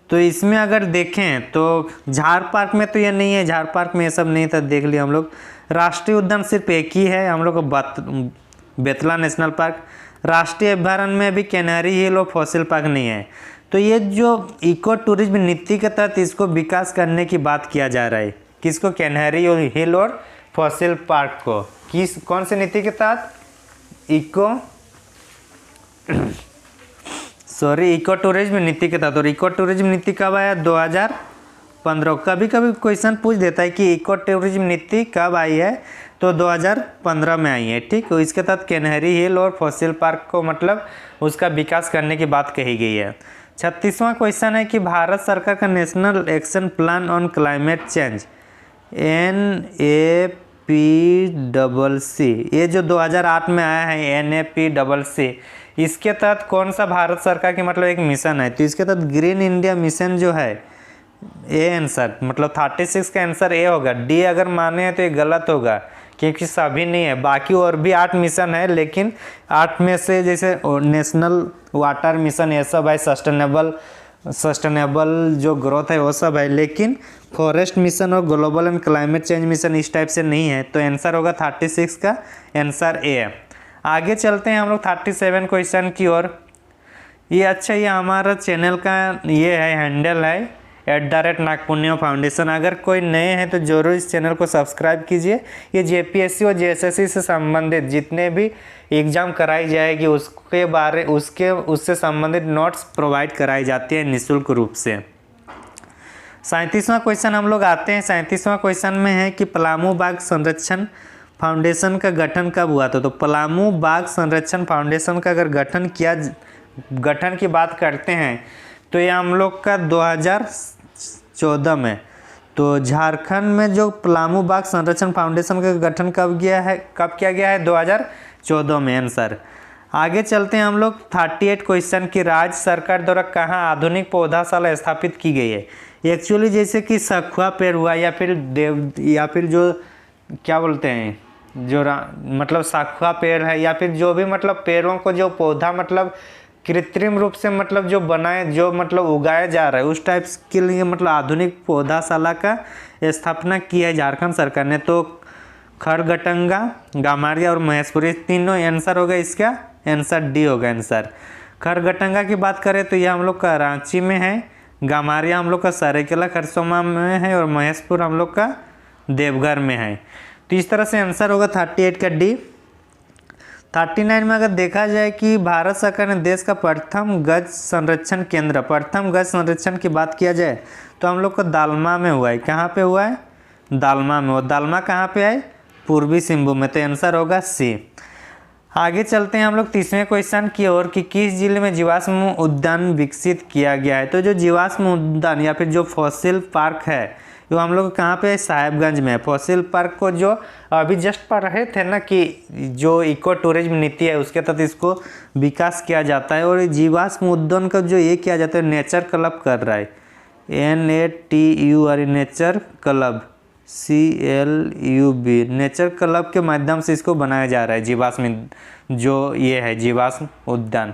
तो इसमें अगर देखें तो झार पार्क में तो ये नहीं है, झार पार्क में ये सब नहीं था, देख लिया हम लोग। राष्ट्रीय उद्यान सिर्फ एक ही है हम लोग को, बेतला नेशनल पार्क। राष्ट्रीय अभ्यारण्य में भी कैनहरी हिल और फॉसिल पार्क नहीं है। तो ये जो इको टूरिज्म नीति के तहत इसको विकास करने की बात किया जा रहा है, किसको, कैनहरी हिल और फॉसिल पार्क को, कौन से नीति के तहत, इको टूरिज्म नीति के तहत। और इको टूरिज्म नीति कब आया, 2015। कभी कभी क्वेश्चन पूछ देता है कि इको टूरिज्म नीति कब आई है, तो 2015 में आई है, ठीक। तो इसके तहत कैनहरी हिल और फॉसिल पार्क को मतलब उसका विकास करने की बात कही गई है। 36वां क्वेश्चन है कि भारत सरकार का national action plan on climate change NAPCC, ये जो 2008 में आया है NAPCC, इसके तहत कौन सा भारत सरकार की मतलब एक मिशन है, तो इसके तहत ग्रीन इंडिया मिशन जो है, ए आंसर, मतलब 36 का आंसर ए होगा। डी अगर माने हैं तो ये गलत होगा, क्योंकि सभी नहीं है, बाकी और भी 8 मिशन है, लेकिन 8 में से जैसे नेशनल वाटर मिशन ये सब है, सस्टेनेबल जो ग्रोथ है वो सब है, लेकिन फॉरेस्ट मिशन और global and climate change mission इस टाइप से नहीं है। तो आंसर होगा 36 का आंसर ए है। आगे चलते हैं हम लोग 37 क्वेश्चन की ओर। ये अच्छा, ये हमारा चैनल का ये है हैंडल है @नागपूर्णिमा फाउंडेशन। अगर कोई नए हैं तो जरूर इस चैनल को सब्सक्राइब कीजिए। ये JPSC और JSSC से संबंधित जितने भी एग्ज़ाम कराई जाएगी उससे संबंधित नोट्स प्रोवाइड कराई जाती है निःशुल्क रूप से। 37वां क्वेश्चन हम लोग आते हैं। 37वां क्वेश्चन में है कि पलामू बाघ संरक्षण फाउंडेशन का गठन कब हुआ था। तो पलामू बाघ संरक्षण फाउंडेशन का अगर गठन की बात करते हैं तो ये हम लोग का 2014 में। तो झारखंड में जो पलामू बाघ संरक्षण फाउंडेशन का गठन कब किया गया है 2014 में आंसर। आगे चलते हैं हम लोग 38 क्वेश्चन की, राज्य सरकार द्वारा कहाँ आधुनिक पौधाशाला स्थापित की गई है। एक्चुअली जैसे कि सखुआ पेड़ हुआ या फिर जो क्या बोलते हैं जो मतलब सखुआ पेड़ है, या फिर जो भी मतलब पेड़ों को जो पौधा मतलब कृत्रिम रूप से मतलब जो बनाए जो मतलब उगाया जा रहा है उस टाइप के लिए मतलब आधुनिक पौधाशाला का स्थापना की है झारखंड सरकार ने। तो खरगटंगा, गामारिया और महेशपुरी तीनों आंसर होगा, इसका आंसर डी होगा आंसर। खरगटंगा की बात करें तो ये हम लोग का रांची में है, गामारिया हम लोग का सरायकेला खरसोमा में है और महेशपुर हम लोग का देवघर में है। तो इस तरह से आंसर होगा 38 का डी। 39 में अगर देखा जाए कि भारत सरकार ने देश का प्रथम गज संरक्षण की बात किया जाए तो हम लोग को दालमा में हुआ है। कहाँ पे हुआ है, दालमा में। और दालमा कहाँ पे है, पूर्वी सिंहभूम में। तो आंसर होगा सी। आगे चलते हैं हम लोग 30वें क्वेश्चन की ओर कि किस जिले में जीवाश्म उद्यान विकसित किया गया है। तो जो जीवाश्म उद्यान या फिर जो फॉसिल पार्क है वो हम लोग कहाँ पे है, साहेबगंज में है। फॉसिल पार्क को जो अभी जस्ट पढ़ रहे थे ना कि जो इको टूरिज्म नीति है उसके तहत इसको विकास किया जाता है। और जीवाश्म उद्यान का जो ये किया जाता है नेचर क्लब कर रहा है, NATUR nature club CLUB, nature club के माध्यम से इसको बनाया जा रहा है जीवाश्म जो ये है जीवाश्म उद्यान।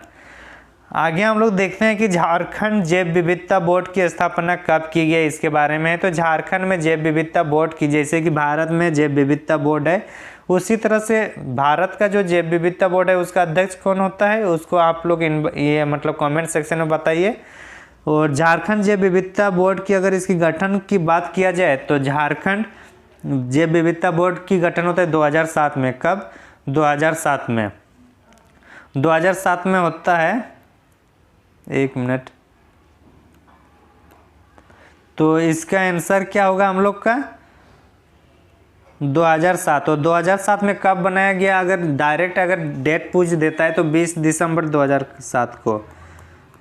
आगे हम लोग देखते हैं कि झारखंड जैव विविधता बोर्ड की स्थापना कब की गई, इसके बारे में। तो झारखंड में जैव विविधता बोर्ड की, जैसे कि भारत में जैव विविधता बोर्ड है उसी तरह से भारत का जो जैव विविधता बोर्ड है उसका अध्यक्ष कौन होता है उसको आप लोग ये मतलब कमेंट सेक्शन में बताइए। और झारखंड जैव विविधता बोर्ड की अगर इसकी गठन की बात किया जाए तो झारखंड जैव विविधता बोर्ड की गठन होता है 2007 में। कब, 2007 में। 2007 में होता है, एक मिनट। तो इसका आंसर क्या होगा हम लोग का 2007। और 2007 में कब बनाया गया? अगर डायरेक्ट अगर डेट पूछ देता है तो 20 दिसंबर 2007 को,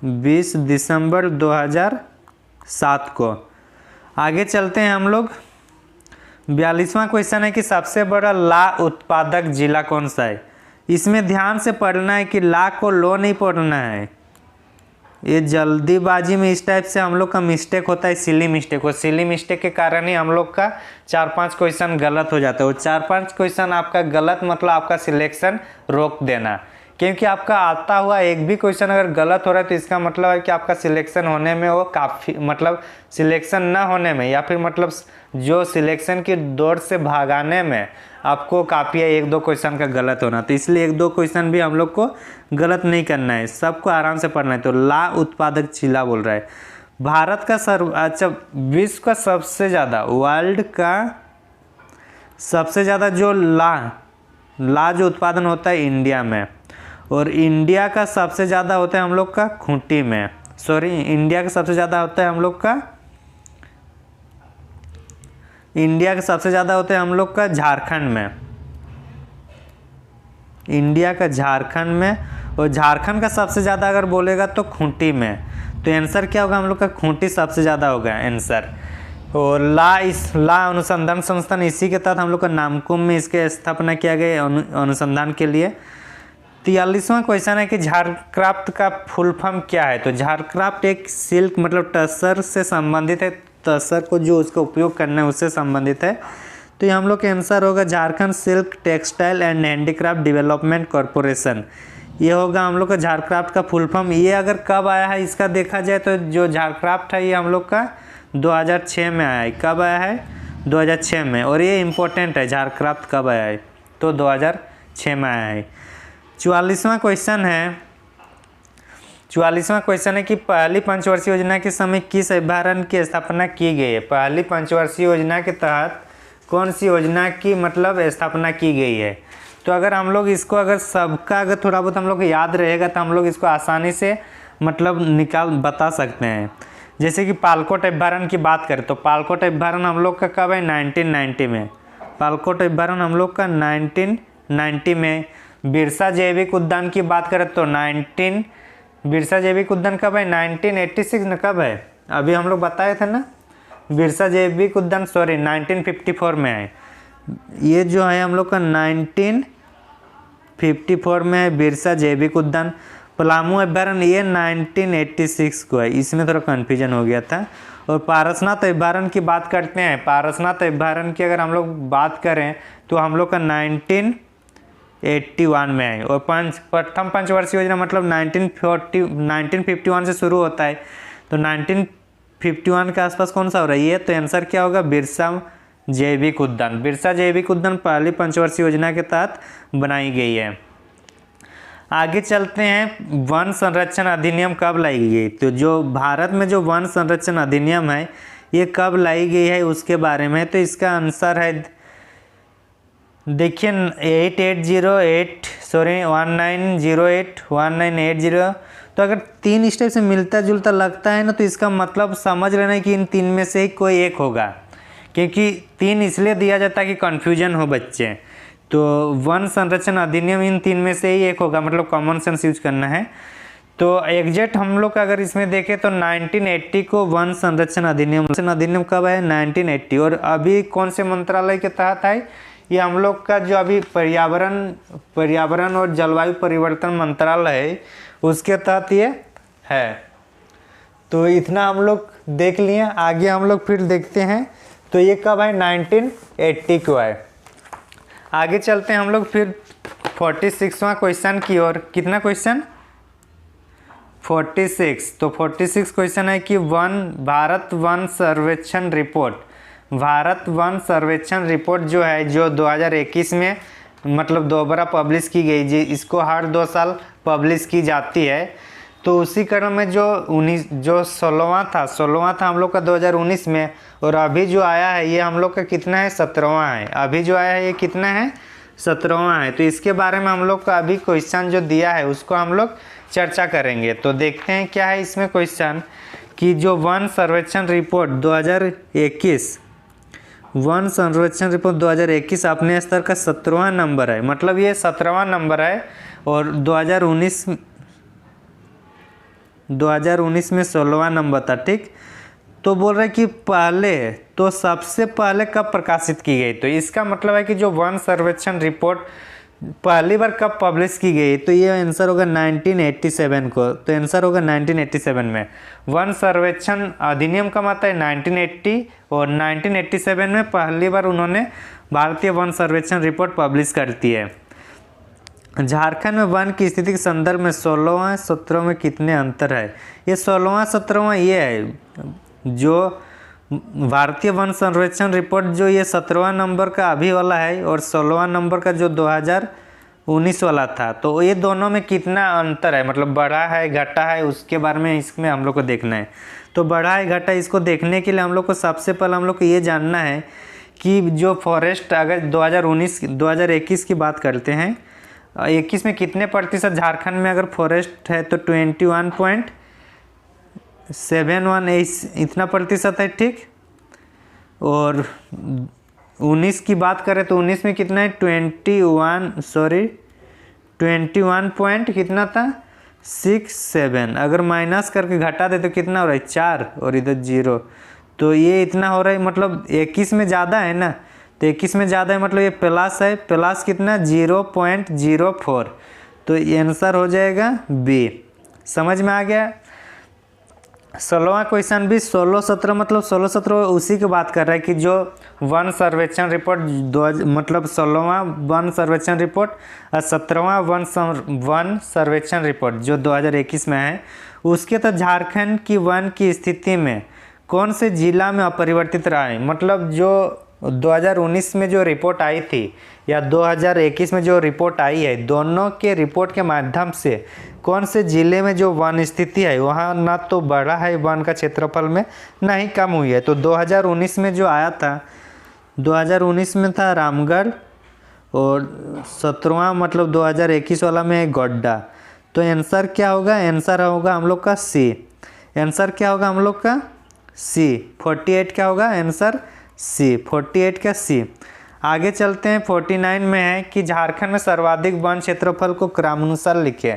20 दिसंबर 2007 को। आगे चलते हैं हम लोग। 42वां क्वेश्चन है कि सबसे बड़ा ला उत्पादक जिला कौन सा है? इसमें ध्यान से पढ़ना है कि ला को लो नहीं पढ़ना है। ये जल्दीबाजी में इस टाइप से हम लोग का मिस्टेक होता है, सिली मिस्टेक। और सिली मिस्टेक के कारण ही हम लोग का 4-5 क्वेश्चन गलत हो जाता है। और 4-5 क्वेश्चन आपका गलत मतलब आपका सिलेक्शन रोक देना, क्योंकि आपका आता हुआ एक भी क्वेश्चन अगर गलत हो रहा है तो इसका मतलब है कि आपका सिलेक्शन होने में वो काफ़ी, मतलब सिलेक्शन ना होने में, या फिर मतलब जो सिलेक्शन की दौड़ से भागाने में आपको काफ़ी है 1-2 क्वेश्चन का गलत होना। तो इसलिए 1-2 क्वेश्चन भी हम लोग को गलत नहीं करना है, सबको आराम से पढ़ना है। तो ला उत्पादक जिला बोल रहा है। भारत का अच्छा, विश्व का सबसे ज़्यादा, वर्ल्ड का सबसे ज़्यादा जो ला जो उत्पादन होता है इंडिया में, और इंडिया का सबसे ज़्यादा होता है हम लोग का खूंटी में, इंडिया का सबसे ज़्यादा होता है हम लोग का, इंडिया का सबसे ज़्यादा होता है हम लोग का झारखंड में, इंडिया का झारखंड में। और झारखंड का सबसे ज़्यादा अगर बोलेगा तो खूंटी में। तो आंसर क्या होगा? हम लोग का खूंटी सबसे ज़्यादा होगा आंसर। और ला अनुसंधान संस्थान, इसी के तहत हम लोग का नामकुम में इसके स्थापना किया गया अनुसंधान के लिए। 43वां क्वेश्चन है कि झारक्राफ्ट का फुल फॉर्म क्या है? तो झारक्राफ्ट एक सिल्क मतलब टसर से संबंधित है, तसर को जो उसका उपयोग करना है उससे संबंधित है। तो ये हम लोग का आंसर होगा Jharkhand silk textile and handicraft development corporation. ये होगा हम लोग का झारक्राफ्ट का फुल फॉर्म। ये अगर कब आया है इसका देखा जाए तो जो झारक्राफ्ट है ये हम लोग का 2006 में आया है। कब आया है? 2006 में। और ये इम्पोर्टेंट है, झारक्राफ्ट कब आया है? तो 2006 में आया है। 44वां क्वेश्चन है, 44वां क्वेश्चन है कि पहली पंचवर्षीय योजना के समय किस अभ्यारण्य की स्थापना की गई है? पहली पंचवर्षीय योजना के तहत कौन सी योजना की मतलब स्थापना की गई है? तो अगर हम लोग इसको अगर सबका अगर थोड़ा बहुत हम लोग को याद रहेगा तो हम लोग इसको आसानी से मतलब बता सकते हैं। जैसे कि पालकोट अभ्यारण्य की बात करें तो पालकोट अभ्यारण्य हम लोग का कब है? 1990 में। पालकोट अभ्यारण्य हम लोग का 1990 में। बिरसा जैविक उद्यान की बात करें तो बिरसा जैविक उद्यान कब है? 1986 में। कब है? अभी हम लोग बताए थे ना, बिरसा जैविक उद्यान 1954 में है। ये जो है हम लोग का 1954 में है बिरसा जैविक उद्यान। पलामू अभ्यारण्य ये 1986 को है, इसमें थोड़ा कन्फ्यूजन हो गया था। और पारसनाथ अभ्यारण्य की बात करते हैं। पारसनाथ अभ्यारण्य की अगर हम लोग बात करें तो हम लोग का 1981 में है। और प्रथम पंचवर्षीय योजना मतलब 1951 से शुरू होता है। तो 1951 के आसपास कौन सा हो रहा है ये? तो आंसर क्या होगा? बिरसा जैविक उद्यान। बिरसा जैविक उद्यान पहली पंचवर्षीय योजना के तहत बनाई गई है। आगे चलते हैं, वन संरक्षण अधिनियम कब लाई गई? तो जो भारत में जो वन संरक्षण अधिनियम है ये कब लाई गई है उसके बारे में। तो इसका आंसर है देखिए 1980। तो अगर 3 स्टेप से मिलता जुलता लगता है ना तो इसका मतलब समझ लेना है कि इन 3 में से ही कोई एक होगा, क्योंकि 3 इसलिए दिया जाता है कि कन्फ्यूजन हो बच्चे। तो वन संरक्षण अधिनियम इन 3 में से ही एक होगा, मतलब कॉमन सेंस यूज करना है। तो एग्जैक्ट हम लोग अगर इसमें देखें तो 1980 को वन संरक्षण अधिनियम कब है? 1980। और अभी कौन से मंत्रालय के तहत है? ये हम लोग का जो अभी पर्यावरण और जलवायु परिवर्तन मंत्रालय है उसके तहत ये है। तो इतना हम लोग देख लिए। आगे हम लोग फिर देखते हैं। तो ये कब है? 1980 को है। आगे चलते हैं हम लोग फिर 46वां क्वेश्चन की ओर। कितना क्वेश्चन? 46। तो 46 क्वेश्चन है कि भारत वन सर्वेक्षण रिपोर्ट जो है जो 2021 में मतलब दोबारा पब्लिश की गई, जी इसको हर 2 साल पब्लिश की जाती है। तो उसी क्रम में जो 16वां था हम लोग का 2019 में। और अभी जो आया है ये हम लोग का कितना है? 17वां है। अभी जो आया है ये कितना है? 17वां है। तो इसके बारे में हम लोग का अभी क्वेश्चन जो दिया है उसको हम लोग चर्चा करेंगे। तो देखते हैं क्या है इसमें क्वेश्चन कि जो वन सर्वेक्षण रिपोर्ट 2021 वन सर्वेक्षण रिपोर्ट 2021 अपने स्तर का 17वां नंबर है, मतलब ये 17वां नंबर है। और 2019 में 16वां नंबर था, ठीक। तो बोल रहा है कि पहले तो सबसे पहले कब प्रकाशित की गई, तो इसका मतलब है कि जो वन सर्वेक्षण रिपोर्ट पहली बार कब पब्लिश की गई, तो ये आंसर होगा 1987 को। तो आंसर होगा 1987 में। वन सर्वेक्षण अधिनियम का मतलब है 1980 और 1987 में पहली बार उन्होंने भारतीय वन सर्वेक्षण रिपोर्ट पब्लिश करती है। झारखंड में वन की स्थिति के संदर्भ में 16वां 17वां में कितने अंतर है। ये 16वां 17वां ये है जो भारतीय वन सर्वेक्षण रिपोर्ट जो ये 17वां नंबर का अभी वाला है और 16वां नंबर का जो 2019 वाला था, तो ये दोनों में कितना अंतर है, मतलब बढ़ा है घटा है, उसके बारे में इसमें हम लोग को देखना है। तो बढ़ा है घटा, इसको देखने के लिए हम लोग को सबसे पहले हम लोग को ये जानना है कि जो फॉरेस्ट अगर 2021 की बात करते हैं, 21 में कितने प्रतिशत झारखंड में अगर फॉरेस्ट है तो 21.71 इतना प्रतिशत है, ठीक। और 19 की बात करें तो 19 में कितना है 21 पॉइंट कितना था 67। अगर माइनस करके घटा दे तो कितना हो रहा है 4 और इधर 0, तो ये इतना हो रहा है, मतलब 21 में ज़्यादा है ना, तो 21 में ज़्यादा है मतलब ये प्लस है, प्लस कितना 0.04। तो ये आंसर हो जाएगा बी। समझ में आ गया। 16वां क्वेश्चन भी 16-17 मतलब 16-17 उसी की बात कर रहा है कि जो वन सर्वेक्षण रिपोर्ट मतलब 16वां वन सर्वेक्षण रिपोर्ट और 17वां वन सर्वेक्षण रिपोर्ट जो 2021 में है, उसके तो झारखंड की वन की स्थिति में कौन से जिला में अपरिवर्तित रहा है। मतलब जो 2019 में जो रिपोर्ट आई थी या 2021 में जो रिपोर्ट आई है, दोनों के रिपोर्ट के माध्यम से कौन से ज़िले में जो वन स्थिति है वहाँ ना तो बढ़ा है वन का क्षेत्रफल में, ना ही कम हुई है। तो 2019 में जो आया था, 2019 में था रामगढ़ और 17वां मतलब 2021 वाला में गोड्डा। तो आंसर क्या होगा, आंसर होगा हम लोग का सी। आंसर क्या होगा हम लोग का सी। 48 क्या होगा आंसर सी, 48 का सी। आगे चलते हैं 49 में है कि झारखंड में सर्वाधिक वन क्षेत्रफल को क्रमानुसार लिखे।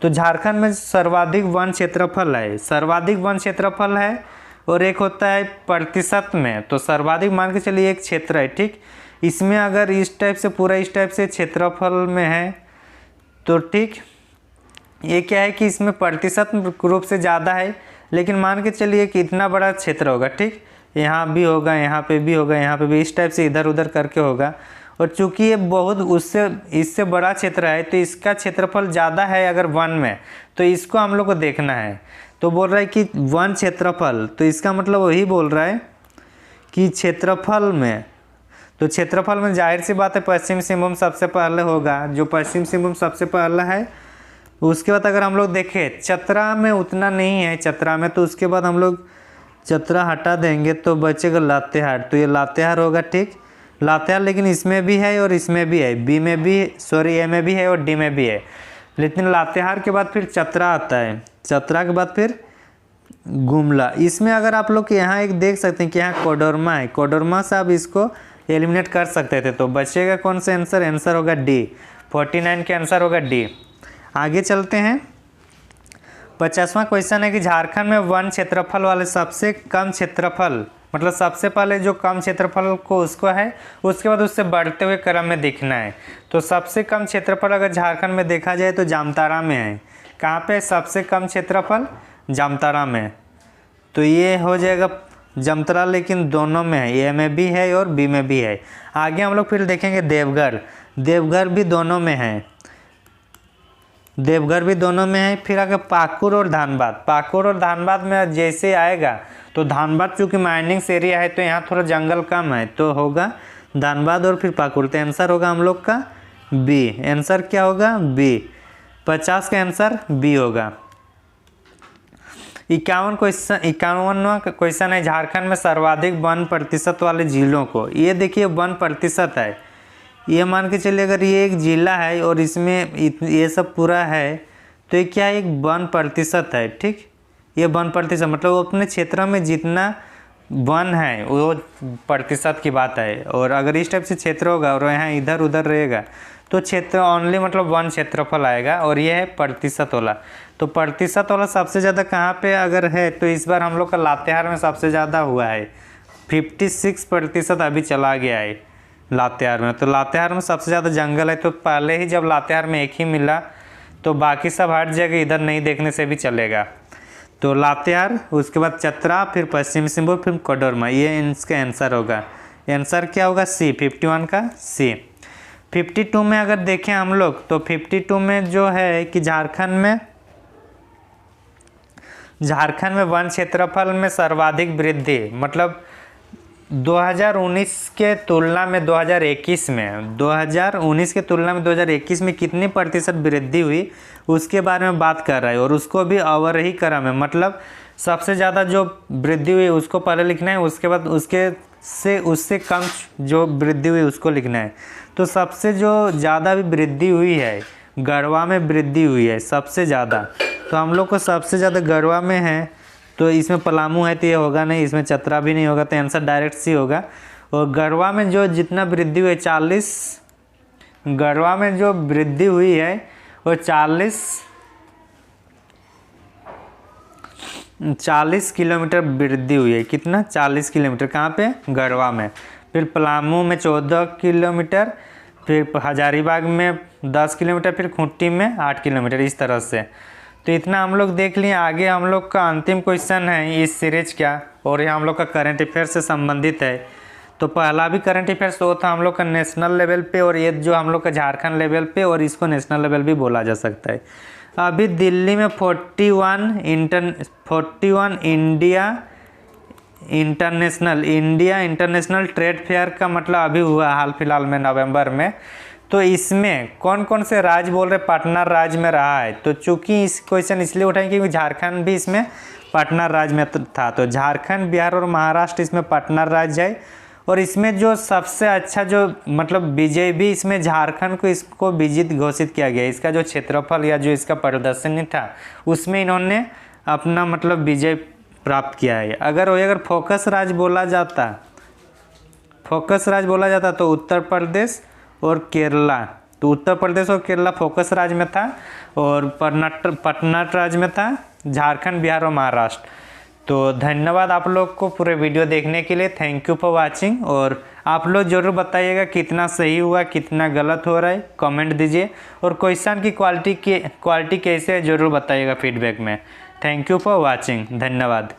तो झारखंड में सर्वाधिक वन क्षेत्रफल है, सर्वाधिक वन क्षेत्रफल है और एक होता है प्रतिशत में। तो सर्वाधिक मान के चलिए एक क्षेत्र है, ठीक। इसमें अगर इस टाइप से पूरा इस टाइप से क्षेत्रफल में है तो ठीक, ये क्या है कि इसमें प्रतिशत रूप से ज़्यादा है, लेकिन मान के चलिए कि इतना बड़ा क्षेत्र होगा, ठीक। यहाँ भी होगा, यहाँ पे भी होगा, यहाँ पे भी, इस टाइप से इधर उधर करके होगा। और चूंकि ये बहुत इससे बड़ा क्षेत्र है तो इसका क्षेत्रफल ज़्यादा है अगर वन में, तो इसको हम लोग को देखना है। तो बोल रहा है कि वन क्षेत्रफल, तो इसका मतलब वही बोल रहा है कि क्षेत्रफल में, तो क्षेत्रफल में जाहिर सी बात है पश्चिम सिंहभूम सबसे पहले होगा, जो पश्चिम सिंहभूम सबसे पहला है। उसके बाद अगर हम लोग देखें चतरा में उतना नहीं है, चतरा में, तो उसके बाद हम लोग चतरा हटा देंगे तो बचेगा लातेहार। तो ये लातेहार होगा, ठीक। लातेहार लेकिन इसमें भी है और इसमें भी है, बी में भी, सॉरी ए में भी है और डी में भी है। लेकिन लातेहार के बाद फिर चतरा आता है, चतरा के बाद फिर गुमला। इसमें अगर आप लोग यहाँ एक देख सकते हैं कि यहाँ कोडरमा है, कोडरमा से आप इसको एलिमिनेट कर सकते थे। तो बचेगा कौन सा आंसर, आंसर होगा डी। 49 के आंसर होगा डी। आगे चलते हैं 50वां क्वेश्चन है कि झारखंड में वन क्षेत्रफल वाले सबसे कम क्षेत्रफल, मतलब सबसे पहले जो कम क्षेत्रफल को उसको है, उसके बाद उससे बढ़ते हुए क्रम में देखना है। तो सबसे कम क्षेत्रफल अगर झारखंड में देखा जाए तो जामताड़ा में है। कहाँ पे सबसे कम क्षेत्रफल, जामताड़ा में। तो ये हो जाएगा जामताड़ा, लेकिन दोनों में है, ए में भी है और बी में भी है। आगे हम लोग फिर देखेंगे देवघर, देवघर भी दोनों में है, देवघर भी दोनों में है। फिर अगर पाकुड़ और धानबाद, पाकुड़ और धानबाद में जैसे आएगा तो धानबाद चूँकि माइनिंग्स एरिया है तो यहाँ थोड़ा जंगल कम है, तो होगा धानबाद और फिर पाकुड़। तो आंसर होगा हम लोग का बी। आंसर क्या होगा बी। 50 का आंसर बी होगा। 51वां क्वेश्चन है झारखंड में सर्वाधिक वन प्रतिशत वाले जिलों को। ये देखिए 1% है, ये मान के चलिए अगर ये एक जिला है और इसमें ये सब पूरा है तो ये क्या है, एक 1% है, ठीक। ये 1% मतलब वो अपने क्षेत्र में जितना वन है वो प्रतिशत की बात है, और अगर इस टाइप से क्षेत्र होगा और यहाँ इधर उधर रहेगा तो क्षेत्र ओनली मतलब वन क्षेत्रफल आएगा, और ये है प्रतिशत वाला। तो प्रतिशत वाला सबसे ज़्यादा कहाँ पे अगर है तो इस बार हम लोग का लातेहार में सबसे ज़्यादा हुआ है, 56% अभी चला गया है लातेहार में। तो लातेहार में सबसे ज़्यादा जंगल है, तो पहले ही जब लातेहार में एक ही मिला तो बाकी सब हट जाएगा, इधर नहीं देखने से भी चलेगा। तो लातेहार, उसके बाद चतरा, फिर पश्चिमी सिंहभूम, फिर कोडरमा, ये इसका आंसर होगा। आंसर क्या होगा? सी, 51 का सी। 52 में अगर देखें हम लोग तो 52 में जो है कि झारखंड में वन क्षेत्रफल में सर्वाधिक वृद्धि, मतलब 2019 के तुलना में 2021 में कितनी प्रतिशत वृद्धि हुई उसके बारे में बात कर रहा है, और उसको भी अवरोही क्रम में, मतलब सबसे ज़्यादा जो वृद्धि हुई उसको पहले लिखना है, उसके बाद उससे कम जो वृद्धि हुई उसको लिखना है। तो सबसे जो ज़्यादा भी वृद्धि हुई है गढ़वा में वृद्धि हुई है सबसे ज़्यादा, तो हम लोग को सबसे ज़्यादा गढ़वा में है, तो इसमें पलामू है तो ये होगा नहीं, इसमें चतरा भी नहीं होगा, तो आंसर डायरेक्ट सी होगा। और गढ़वा में जो जितना वृद्धि हुई है गढ़वा में जो वृद्धि हुई है वो 40 किलोमीटर वृद्धि हुई है। कितना? 40 किलोमीटर। कहाँ पे? गढ़वा में। फिर पलामू में 14 किलोमीटर, फिर हजारीबाग में 10 किलोमीटर, फिर खूंटी में 8 किलोमीटर, इस तरह से। तो इतना हम लोग देख लिए। आगे हम लोग का अंतिम क्वेश्चन है इस सीरीज का, और ये हम लोग का करंट अफेयर्स से संबंधित है। तो पहला भी करंट अफेयर्स वो था हम लोग का नेशनल लेवल पे, और ये जो हम लोग का झारखंड लेवल पे, और इसको नेशनल लेवल भी बोला जा सकता है। अभी दिल्ली में 41 इंडिया इंटरनेशनल ट्रेड फेयर का मतलब अभी हुआ हाल फिलहाल में नवंबर में। तो इसमें कौन कौन से राज्य बोल रहे पार्टनर राज्य में रहा है? तो चूंकि इस क्वेश्चन इसलिए उठाएं क्योंकि झारखंड भी इसमें पार्टनर राज्य में था, तो झारखंड, बिहार और महाराष्ट्र इसमें पार्टनर राज्य है। और इसमें जो सबसे अच्छा जो मतलब विजय भी इसमें झारखंड को इसको विजित घोषित किया गया। इसका जो क्षेत्रफल या जो इसका प्रदर्शनी था उसमें इन्होंने अपना मतलब विजय प्राप्त किया है। अगर फोकस राज्य बोला जाता तो उत्तर प्रदेश और केरला, तो उत्तर प्रदेश और केरला फोकस राज्य में था, और पार्टनर राज्य में था झारखंड, बिहार और महाराष्ट्र। तो धन्यवाद आप लोग को पूरे वीडियो देखने के लिए। Thank you for watching. और आप लोग ज़रूर बताइएगा कितना सही हुआ कितना गलत हो रहा है, कमेंट दीजिए। और क्वेश्चन की क्वालिटी कैसे है ज़रूर बताइएगा फीडबैक में। Thank you for watching. धन्यवाद।